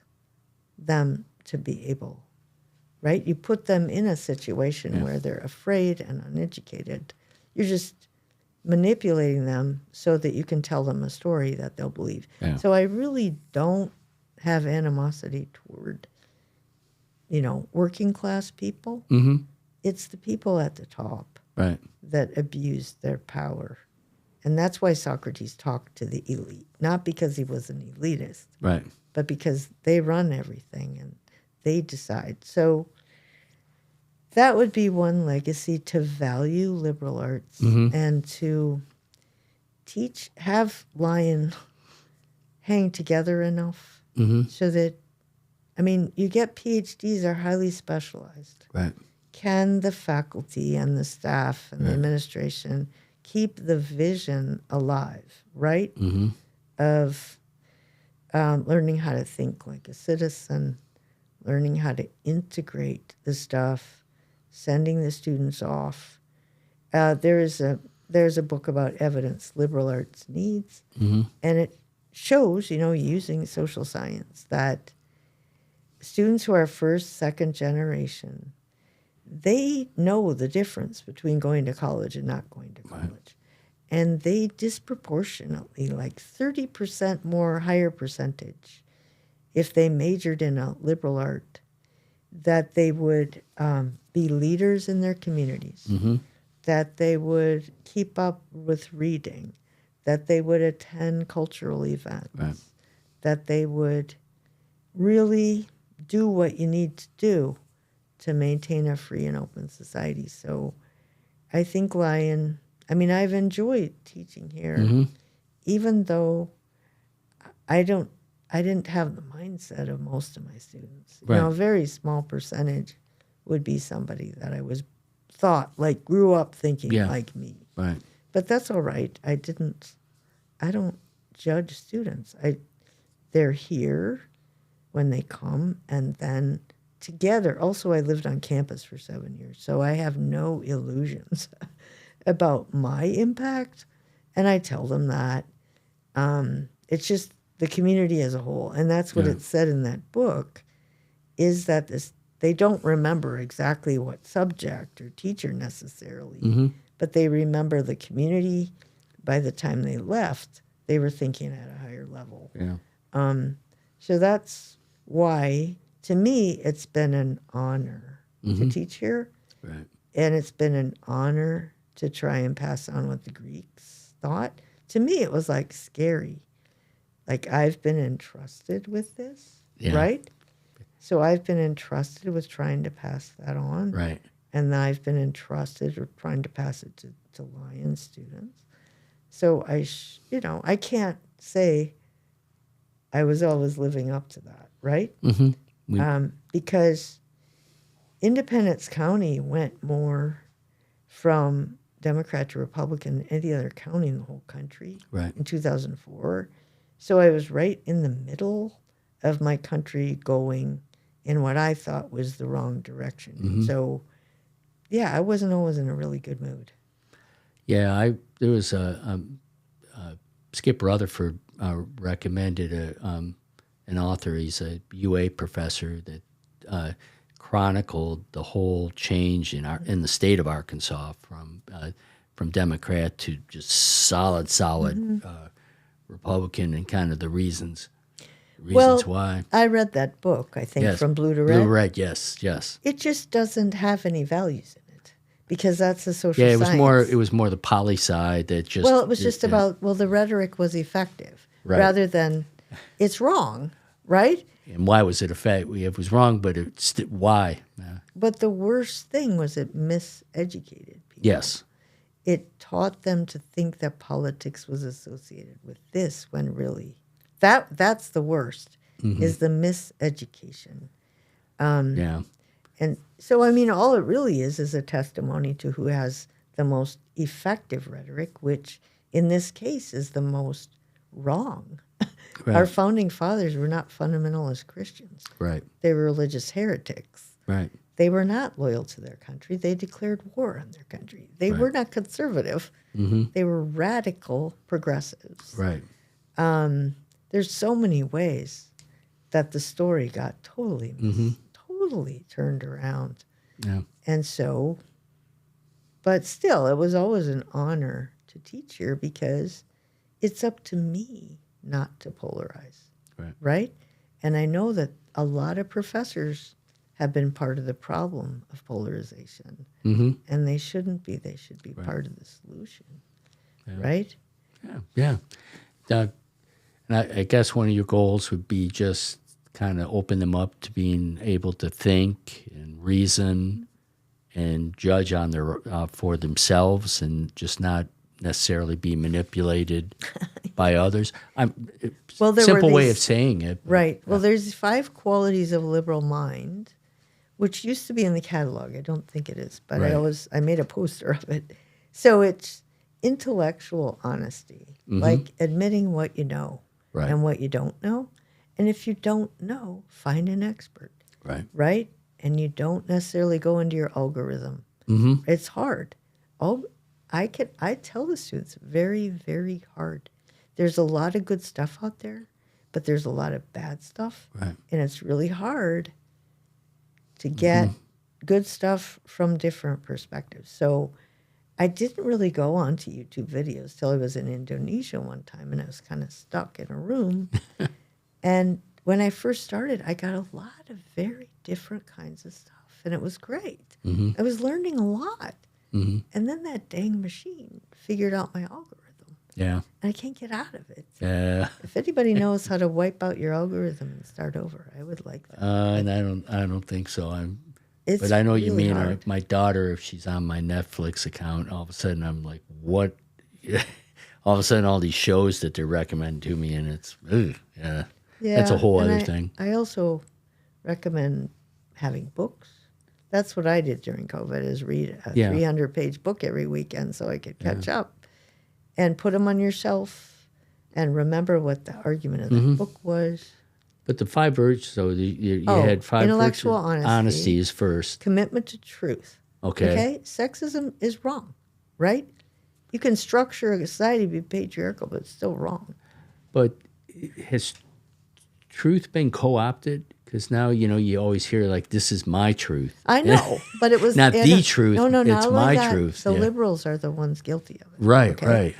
Speaker 4: them to be able, right? You put them in a situation where they're afraid and uneducated. You're just manipulating them so that you can tell them a story that they'll believe.
Speaker 1: Yeah.
Speaker 4: So I really don't have animosity toward, working class people.
Speaker 1: Mm-hmm.
Speaker 4: It's the people at the top.
Speaker 1: Right.
Speaker 4: that abused their power. And that's why Socrates talked to the elite, not because he was an elitist,
Speaker 1: Right.
Speaker 4: but because they run everything and they decide. So that would be one legacy, to value liberal arts and to have Lyon hang together enough so that, I mean, you get PhDs are highly specialized.
Speaker 1: Right.
Speaker 4: Can the faculty and the staff and the administration keep the vision alive, right? Of learning how to think like a citizen, learning how to integrate the stuff, sending the students off. There's a book about evidence liberal arts needs, and it shows, using social science, that students who are first, second generation, they know the difference between going to college and not going to college. Right. And they disproportionately, like 30% more higher percentage, if they majored in a liberal art, that they would be leaders in their communities, that they would keep up with reading, that they would attend cultural events, that they would really do what you need to do to maintain a free and open society. So I think Lyon, I've enjoyed teaching here, even though I didn't have the mindset of most of my students.
Speaker 1: Right.
Speaker 4: A very small percentage would be somebody that I grew up thinking like me.
Speaker 1: Right.
Speaker 4: But that's all right. I don't judge students. They're here when they come, and then together. Also, I lived on campus for 7 years, so I have no illusions about my impact. And I tell them that it's just the community as a whole. And that's what it said in that book, is that they don't remember exactly what subject or teacher necessarily, but they remember the community. By the time they left, they were thinking at a higher level.
Speaker 1: Yeah.
Speaker 4: So that's why, to me, it's been an honor to teach here.
Speaker 1: Right.
Speaker 4: And it's been an honor to try and pass on what the Greeks thought. To me, it was like scary. Like, I've been entrusted with this, right? So I've been entrusted with trying to pass that on.
Speaker 1: Right.
Speaker 4: And I've been entrusted with trying to pass it to Lyon students. So I can't say I was always living up to that, right? Because Independence County went more from Democrat to Republican than any other county in the whole country in 2004. So I was right in the middle of my country going in what I thought was the wrong direction. So, I wasn't always in a really good mood.
Speaker 1: Yeah, there was Skip Rutherford recommended an author. He's a UA professor that chronicled the whole change in the state of Arkansas from Democrat to just solid Republican, and kind of the reasons why.
Speaker 4: I read that book, I think, from Blue to Red.
Speaker 1: Blue to Red, yes.
Speaker 4: It just doesn't have any values in it, because that's the social
Speaker 1: science.
Speaker 4: Science.
Speaker 1: It was more the poli side that just.
Speaker 4: Well, it was just about, the rhetoric was effective rather than it's wrong, right?
Speaker 1: And why was it effective? It was wrong, but why?
Speaker 4: But the worst thing was it miseducated people.
Speaker 1: Yes.
Speaker 4: It taught them to think that politics was associated with this, when really that's the worst, is the miseducation. And so, all it really is a testimony to who has the most effective rhetoric, which in this case is the most wrong. Right. Our founding fathers were not fundamentalist Christians.
Speaker 1: Right.
Speaker 4: They were religious heretics.
Speaker 1: Right.
Speaker 4: They were not loyal to their country. They declared war on their country. They were not conservative. They were radical progressives.
Speaker 1: Right.
Speaker 4: There's so many ways that the story got totally turned around.
Speaker 1: Yeah.
Speaker 4: And so, but still, it was always an honor to teach here, because it's up to me not to polarize. Right? And I know that a lot of professors have been part of the problem of polarization.
Speaker 1: Mm-hmm.
Speaker 4: And they shouldn't be. They should be part of the solution. Right?
Speaker 1: Yeah. And I guess one of your goals would be just kind of open them up to being able to think and reason and judge on their for themselves, and just not necessarily be manipulated by others.
Speaker 4: Well, there
Speaker 1: simple
Speaker 4: were
Speaker 1: way
Speaker 4: these-
Speaker 1: of saying it. but-
Speaker 4: Right. Well, there's 5 qualities of liberal mind, which used to be in the catalog. I don't think it is, but
Speaker 1: Right.
Speaker 4: I made a poster of it. So it's intellectual honesty, like admitting what you know
Speaker 1: Right.
Speaker 4: and what you don't know. And if you don't know, find an expert,
Speaker 1: Right.
Speaker 4: right? And you don't necessarily go into your algorithm.
Speaker 1: Mm-hmm.
Speaker 4: It's hard. I tell the students, very, very hard. There's a lot of good stuff out there, but there's a lot of bad stuff.
Speaker 1: Right.
Speaker 4: And it's really hard to get good stuff from different perspectives. So I didn't really go onto YouTube videos till I was in Indonesia one time, and I was kind of stuck in a room. And when I first started, I got a lot of very different kinds of stuff, and it was great. I was learning a lot. And then that dang machine figured out my algorithm,
Speaker 1: Yeah.
Speaker 4: and I can't get out of it.
Speaker 1: Yeah.
Speaker 4: If anybody knows how to wipe out your algorithm and start over, I would like that.
Speaker 1: And I don't think so.
Speaker 4: It's
Speaker 1: But I know what you
Speaker 4: really
Speaker 1: mean.
Speaker 4: hard.
Speaker 1: My daughter, if she's on my Netflix account, all of a sudden I'm like, what? All of a sudden, all these shows that they're recommending to me, and it's, ugh, yeah. That's a whole
Speaker 4: and
Speaker 1: other thing.
Speaker 4: I also recommend having books. That's what I did during COVID, is read a
Speaker 1: Yeah.
Speaker 4: 300-page book every weekend so I could catch up, and put them on your shelf and remember what the argument of the book was.
Speaker 1: But the 5 virtues, so you
Speaker 4: Oh,
Speaker 1: had 5
Speaker 4: intellectual
Speaker 1: virtues.
Speaker 4: honesty.
Speaker 1: Honesty is first.
Speaker 4: Commitment to truth.
Speaker 1: Okay.
Speaker 4: Sexism is wrong, right? You can structure a society to be patriarchal, but it's still wrong.
Speaker 1: But has truth been co-opted? Because now, you always hear, like, this is my truth.
Speaker 4: I know, but it was
Speaker 1: Not
Speaker 4: and
Speaker 1: the truth,
Speaker 4: No, not
Speaker 1: it's
Speaker 4: only
Speaker 1: my
Speaker 4: that,
Speaker 1: truth,
Speaker 4: The
Speaker 1: yeah.
Speaker 4: liberals are the ones guilty of it.
Speaker 1: Right,
Speaker 4: okay?
Speaker 1: right.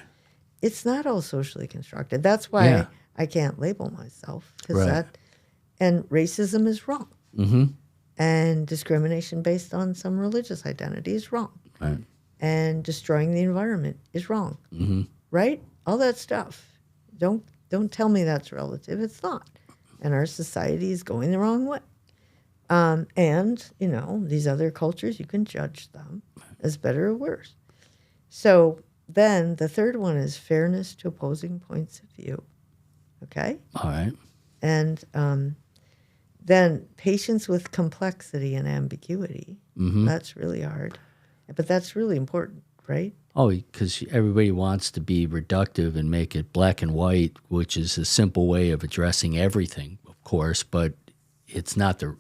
Speaker 4: It's not all socially constructed. That's why
Speaker 1: Yeah.
Speaker 4: I can't label myself,
Speaker 1: Right.
Speaker 4: and racism is wrong,
Speaker 1: Mm-hmm.
Speaker 4: and discrimination based on some religious identity is wrong,
Speaker 1: Right.
Speaker 4: and destroying the environment is wrong, right? All that stuff. Don't tell me that's relative. It's not, and our society is going the wrong way. And these other cultures, you can judge them as better or worse. So then the third one is fairness to opposing points of view. Okay?
Speaker 1: All right.
Speaker 4: And then patience with complexity and ambiguity. That's really hard. But that's really important, right?
Speaker 1: Oh, because everybody wants to be reductive and make it black and white, which is a simple way of addressing everything, of course, but it's not the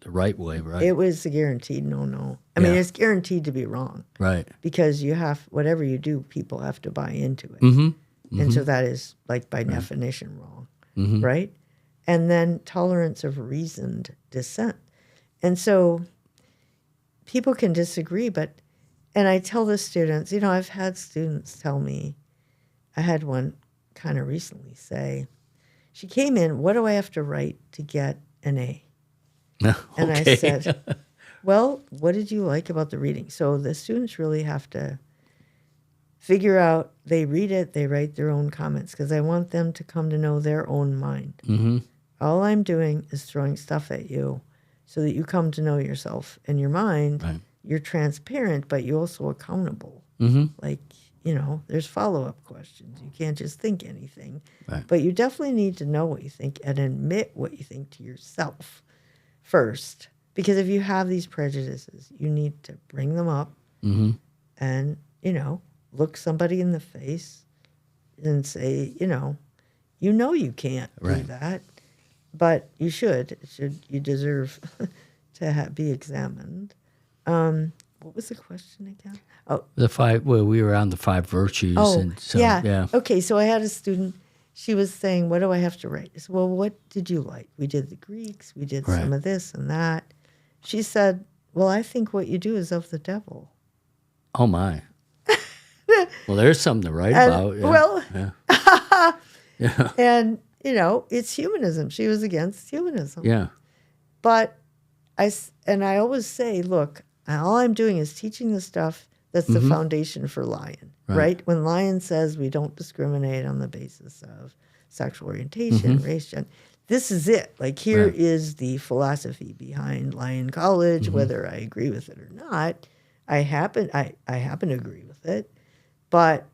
Speaker 1: right way, right?
Speaker 4: It was a guaranteed no. I mean,
Speaker 1: Yeah.
Speaker 4: it's guaranteed to be wrong
Speaker 1: Right.
Speaker 4: because whatever you do, people have to buy into it. And so that is, like, by definition, wrong, right? And then tolerance of reasoned dissent. And so people can disagree, and I tell the students, I've had students tell me, I had one kind of recently say, she came in, what do I have to write to get an A? And I
Speaker 1: Okay.
Speaker 4: said, well, what did you like about the reading? So the students really have to figure out, they read it, they write their own comments, because I want them to come to know their own mind. All I'm doing is throwing stuff at you so that you come to know yourself and your mind.
Speaker 1: Right.
Speaker 4: You're transparent, but you're also accountable. Like, there's follow-up questions. You can't just think anything.
Speaker 1: Right.
Speaker 4: But you definitely need to know what you think and admit what you think to yourself first. Because if you have these prejudices, you need to bring them up and, look somebody in the face and say, you can't do
Speaker 1: Right.
Speaker 4: that, but you should. You deserve to be examined. What was the question again? Oh,
Speaker 1: The 5, well, we were on the 5 virtues. and so,
Speaker 4: yeah. Okay, so I had a student. She was saying, what do I have to write? I said, well, what did you like? We did the Greeks. We did
Speaker 1: Right.
Speaker 4: some of this and that. She said, well, I think what you do is of the devil.
Speaker 1: Oh, my. Well, there's something to write
Speaker 4: And-
Speaker 1: about. Yeah.
Speaker 4: well-
Speaker 1: yeah.
Speaker 4: And, it's humanism. She was against humanism.
Speaker 1: Yeah.
Speaker 4: But I always say, look, all I'm doing is teaching the stuff that's the foundation for Lyon, right? When Lyon says we don't discriminate on the basis of sexual orientation, race, gender, this is it. Like, here is the philosophy behind Lyon College, whether I agree with it or not. I happen to agree with it, but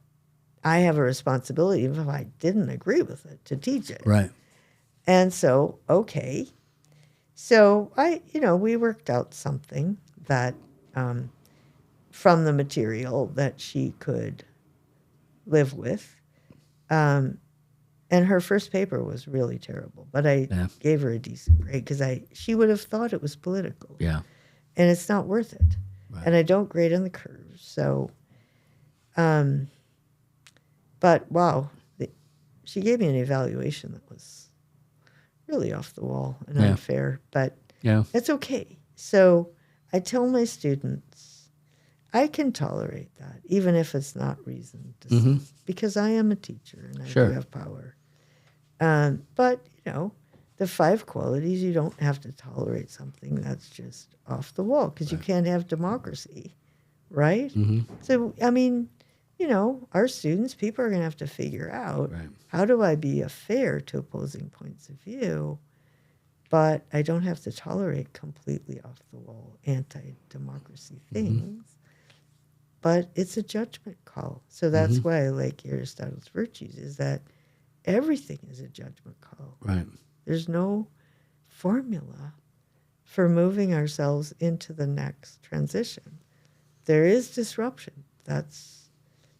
Speaker 4: I have a responsibility, even if I didn't agree with it, to teach it.
Speaker 1: Right.
Speaker 4: And so, okay. So we worked out something that from the material that she could live with. And her first paper was really terrible, but I gave her a decent grade because she would have thought it was political.
Speaker 1: Yeah.
Speaker 4: And it's not worth it.
Speaker 1: Right.
Speaker 4: And I don't grade on the curves. So, but wow, she gave me an evaluation that was really off the wall and unfair, but it's okay. So I tell my students, I can tolerate that, even if it's not reasoned, because I am a teacher and I do have power. But, the 5 qualities, you don't have to tolerate something that's just off the wall, because you can't have democracy, right? So, I mean, our students, people are going to have to figure out, how do I be fair to opposing points of view, but I don't have to tolerate completely off-the-wall anti-democracy things. But it's a judgment call. So that's why I like Aristotle's virtues, is that everything is a judgment call. Right. There's no formula for moving ourselves into the next transition. There is disruption.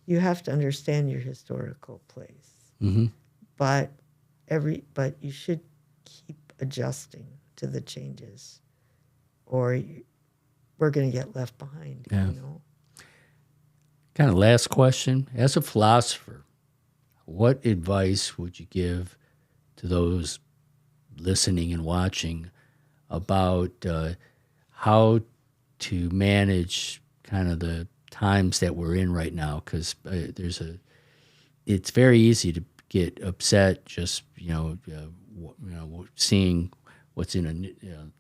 Speaker 4: You have to understand your historical place. But you should keep adjusting to the changes, or we're going to get left behind.
Speaker 1: Kind of last question. As a philosopher, what advice would you give to those listening and watching about how to manage kind of the times that we're in right now? Because it's very easy to get upset just seeing what's in a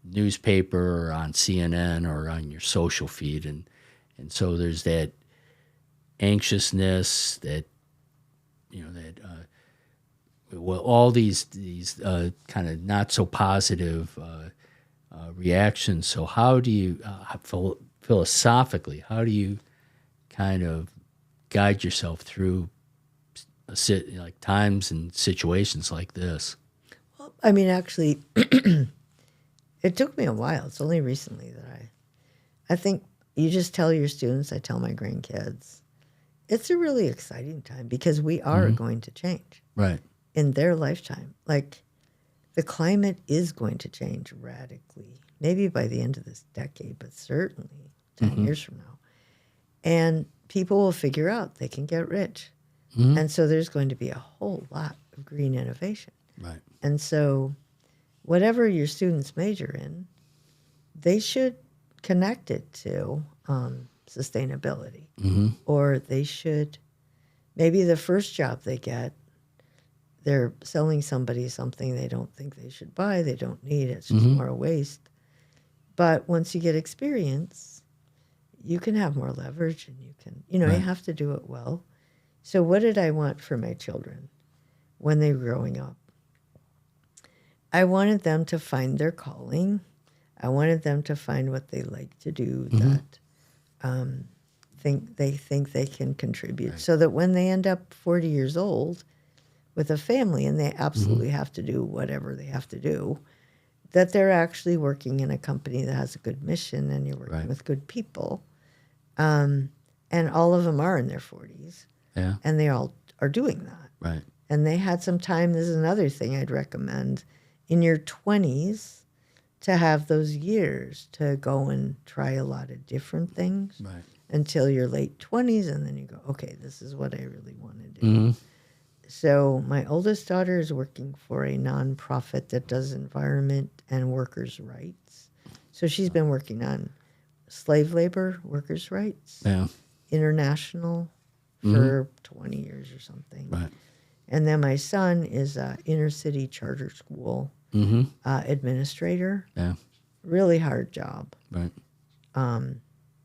Speaker 1: newspaper or on CNN or on your social feed, and so there's that anxiousness that all these kind of not so positive reactions. So how do you philosophically, how do you kind of guide yourself through times and situations like this?
Speaker 4: Well, I mean, actually, it took me a while. It's only recently that I think you just tell your students, I tell my grandkids, it's a really exciting time because we are going to change. Right. In their lifetime. Like, the climate is going to change radically, maybe by the end of this decade, but certainly 10 years from now. And people will figure out they can get rich. And so there's going to be a whole lot of green innovation. Right. And so whatever your students major in, they should connect it to sustainability. Or they should, maybe the first job they get, they're selling somebody something they don't think they should buy, they don't need, it's just more a waste. But once you get experience, you can have more leverage and you can, you have to do it well. So what did I want for my children when they were growing up? I wanted them to find their calling. I wanted them to find what they like to do that think they can contribute, so that when they end up 40 years old with a family and they absolutely have to do whatever they have to do, that they're actually working in a company that has a good mission and you're working with good people. And all of them are in their 40s. Yeah. And they all are doing that. Right. And they had some time, this is another thing I'd recommend, in your 20s to have those years to go and try a lot of different things until your late 20s, and then you go, okay, this is what I really want to do. So my oldest daughter is working for a nonprofit that does environment and workers' rights. So she's been working on slave labor, workers' rights, international, for 20 years or something. Right. And then my son is an inner city charter school administrator. Yeah. really hard job.
Speaker 1: Right.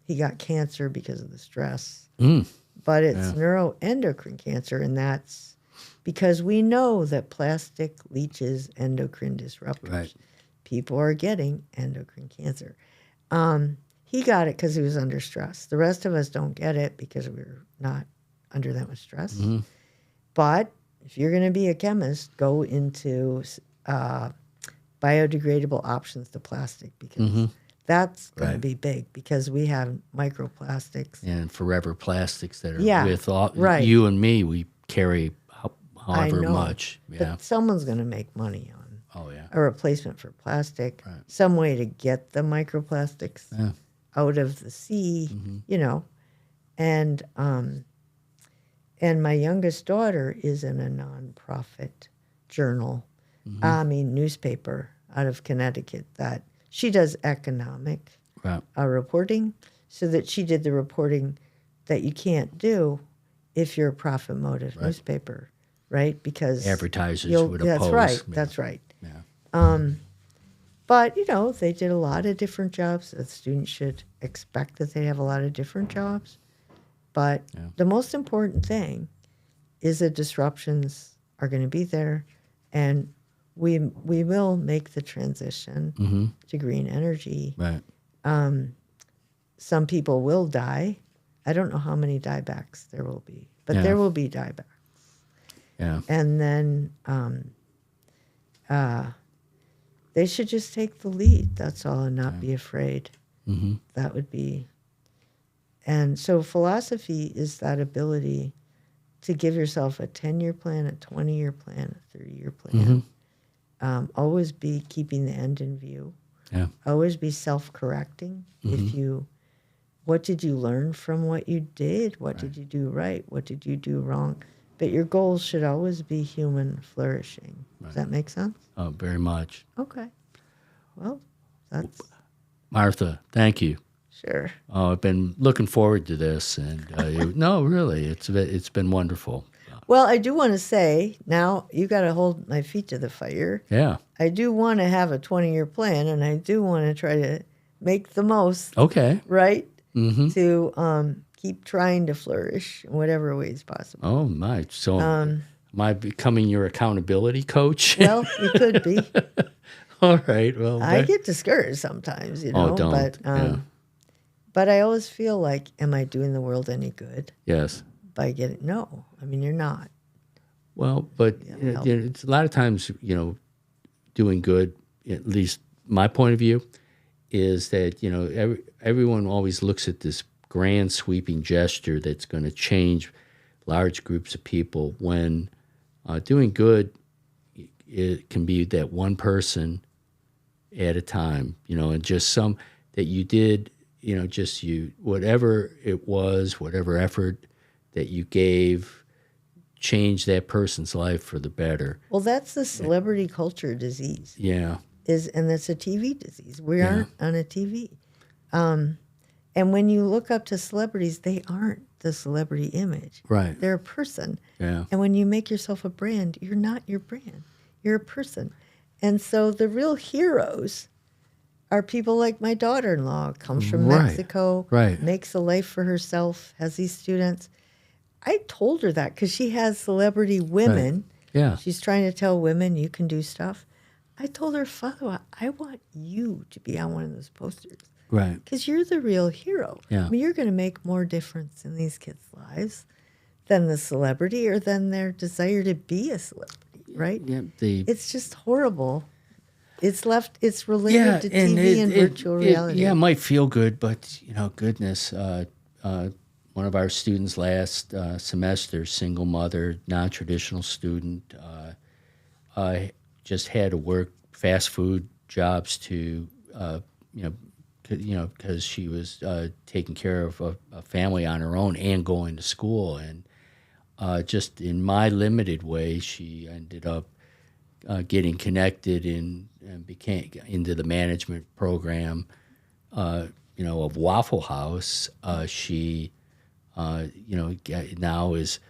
Speaker 4: He got cancer because of the stress,
Speaker 1: Mm.
Speaker 4: but it's neuroendocrine cancer, and that's because we know that plastic leaches endocrine disruptors.
Speaker 1: Right.
Speaker 4: People are getting endocrine cancer. He got it because he was under stress. The rest of us don't get it because we're not under that much stress.
Speaker 1: Mm-hmm.
Speaker 4: But if you're going to be a chemist, go into biodegradable options to plastic because that's going to be big because we have microplastics.
Speaker 1: And forever plastics that are
Speaker 4: Yeah,
Speaker 1: with all,
Speaker 4: right.
Speaker 1: you and me, we carry however
Speaker 4: know,
Speaker 1: much. Yeah.
Speaker 4: But someone's going to make money on
Speaker 1: Oh, yeah.
Speaker 4: a replacement for plastic,
Speaker 1: Right.
Speaker 4: some way to get the microplastics
Speaker 1: Yeah.
Speaker 4: out of the sea, you know. And my youngest daughter is in a nonprofit journal, newspaper out of Connecticut that she does economic
Speaker 1: Right.
Speaker 4: reporting, so that she did the reporting that you can't do if you're a profit motive newspaper, right? Because
Speaker 1: Advertisers would
Speaker 4: that's
Speaker 1: oppose.
Speaker 4: right.
Speaker 1: Yeah.
Speaker 4: That's right.
Speaker 1: Yeah.
Speaker 4: But, you know, they did a lot of different jobs. The students should expect that they have a lot of different jobs. But the most important thing is that disruptions are going to be there, and we will make the transition to green energy.
Speaker 1: Right.
Speaker 4: Some people will die. I don't know how many diebacks there will be, but
Speaker 1: Yeah.
Speaker 4: there will be diebacks.
Speaker 1: Yeah.
Speaker 4: And then they should just take the lead. That's all, and not be afraid.
Speaker 1: Mm-hmm.
Speaker 4: That would be. And so philosophy is that ability to give yourself a 10-year plan, a 20-year plan, a 30-year plan. Always be keeping the end in view.
Speaker 1: Yeah.
Speaker 4: Always be self-correcting. What did you learn from what you did? What did you do right? What did you do wrong? But your goals should always be human flourishing. Does that make sense?
Speaker 1: Oh, very much.
Speaker 4: Okay. Well, that's
Speaker 1: Martha, thank you.
Speaker 4: sure.
Speaker 1: Oh, I've been looking forward to this, and no, really, it's been wonderful.
Speaker 4: Well, I do want to say now you got to hold my feet to the fire.
Speaker 1: Yeah.
Speaker 4: I do want to have a 20-year plan, and I do want to try to make the most,
Speaker 1: Okay.
Speaker 4: right?
Speaker 1: Mm-hmm.
Speaker 4: To keep trying to flourish in whatever ways possible.
Speaker 1: Oh my! So, am I becoming your accountability coach?
Speaker 4: Well, you could be.
Speaker 1: All right. Well,
Speaker 4: I get discouraged sometimes, you know.
Speaker 1: Oh, don't.
Speaker 4: But
Speaker 1: Yeah.
Speaker 4: but I always feel like, am I doing the world any good
Speaker 1: Yes.
Speaker 4: by getting? No, I mean you're not.
Speaker 1: Well, but it's a lot of times, doing good. At least my point of view is that everyone always looks at this grand sweeping gesture that's going to change large groups of people. When doing good, it can be that one person at a time. And just some that you did. Just whatever it was, whatever effort that you gave, change that person's life for the better.
Speaker 4: Well, that's the celebrity culture disease.
Speaker 1: Yeah.
Speaker 4: And it's a TV disease. We aren't on a TV. And when you look up to celebrities, they aren't the celebrity image.
Speaker 1: Right.
Speaker 4: They're a person.
Speaker 1: Yeah.
Speaker 4: And when you make yourself a brand, you're not your brand. You're a person. And so the real heroes are people like my daughter-in-law, comes from Mexico, makes a life for herself, has these students. I told her that because she has celebrity women.
Speaker 1: Right. Yeah.
Speaker 4: She's trying to tell women you can do stuff. I told her, Father, I want you to be on one of those posters.
Speaker 1: Right.
Speaker 4: Because you're the real hero.
Speaker 1: Yeah.
Speaker 4: I mean, you're going to make more difference in these kids' lives than the celebrity or than their desire to be a celebrity, right?
Speaker 1: Yeah.
Speaker 4: It's just horrible. It's related to TV and virtual reality.
Speaker 1: It might feel good, but, goodness, one of our students last semester, single mother, non-traditional student, just had to work fast food jobs to, because she was taking care of a family on her own and going to school. And just in my limited way, she ended up getting connected and became into the management program, of Waffle House. She, now is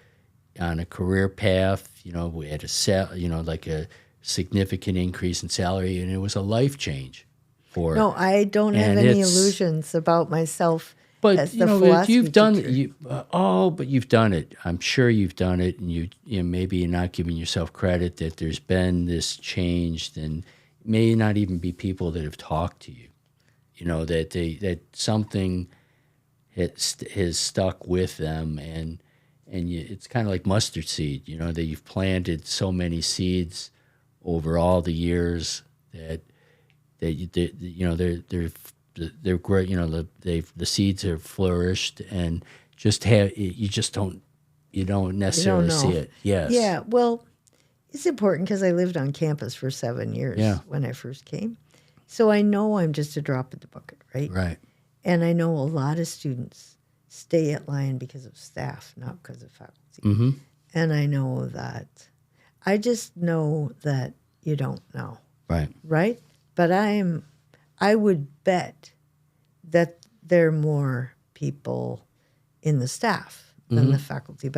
Speaker 1: on a career path. We had like a significant increase in salary, and it was a life change. for.
Speaker 4: No, I don't have
Speaker 1: And
Speaker 4: any
Speaker 1: it's-
Speaker 4: illusions about myself
Speaker 1: But
Speaker 4: as
Speaker 1: you
Speaker 4: the
Speaker 1: know,
Speaker 4: philosophy
Speaker 1: you've done
Speaker 4: teacher.
Speaker 1: but you've done it. I'm sure you've done it, and you know, maybe you're not giving yourself credit that there's been this change, and may not even be people that have talked to you. You know that something has stuck with them, and it's kind of like mustard seed. You know that you've planted so many seeds over all the years that you know they're great. You know the seeds have flourished, and you don't necessarily see
Speaker 4: know.
Speaker 1: it. Yes.
Speaker 4: Yeah, well, it's important because I lived on campus for 7 years
Speaker 1: Yeah.
Speaker 4: when I first came. So I know I'm just a drop in the bucket, right?
Speaker 1: Right.
Speaker 4: And I know a lot of students stay at Lyon because of staff, not because of faculty.
Speaker 1: Mm-hmm.
Speaker 4: And I know that, I just know that you don't know,
Speaker 1: Right.
Speaker 4: right? But I would bet that there are more people in the staff than the faculty,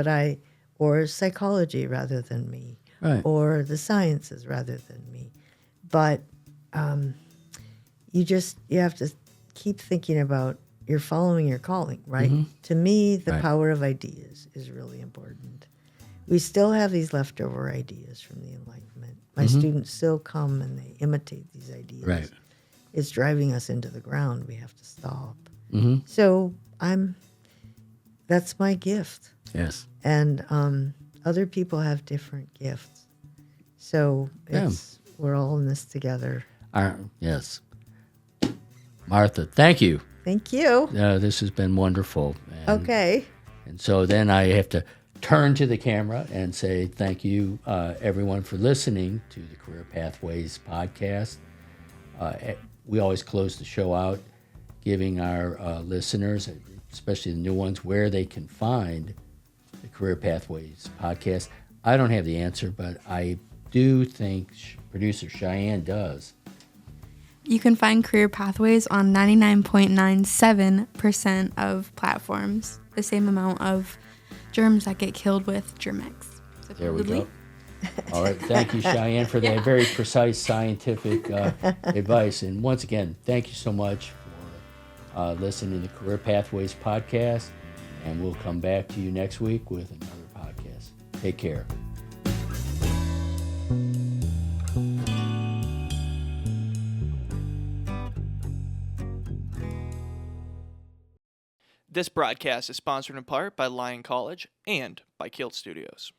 Speaker 4: or psychology rather than me,
Speaker 1: Right.
Speaker 4: or the sciences rather than me. But you have to keep thinking about you're following your calling, right? To me, the
Speaker 1: Right.
Speaker 4: power of ideas is really important. We still have these leftover ideas from the Enlightenment. My students still come and they imitate these ideas.
Speaker 1: Right.
Speaker 4: It's driving us into the ground. We have to stop.
Speaker 1: Mm-hmm.
Speaker 4: So that's my gift.
Speaker 1: Yes.
Speaker 4: And other people have different gifts. So we're all in this together.
Speaker 1: Yes. Martha, thank you.
Speaker 4: Thank you.
Speaker 1: This has been wonderful. And,
Speaker 4: Okay.
Speaker 1: And so then I have to turn to the camera and say thank you, everyone, for listening to the Career Pathways podcast. We always close the show out giving our listeners, especially the new ones, where they can find the Career Pathways podcast. I don't have the answer, but I do think producer Cheyenne does.
Speaker 2: You can find Career Pathways on 99.97% of platforms, the same amount of germs that get killed with Germex.
Speaker 1: There we go. All right. Thank you, Cheyenne, for that very precise scientific advice. And once again, thank you so much for listening to the Career Pathways podcast. And we'll come back to you next week with another podcast. Take care.
Speaker 5: This broadcast is sponsored in part by Lyon College and by KILT Studios.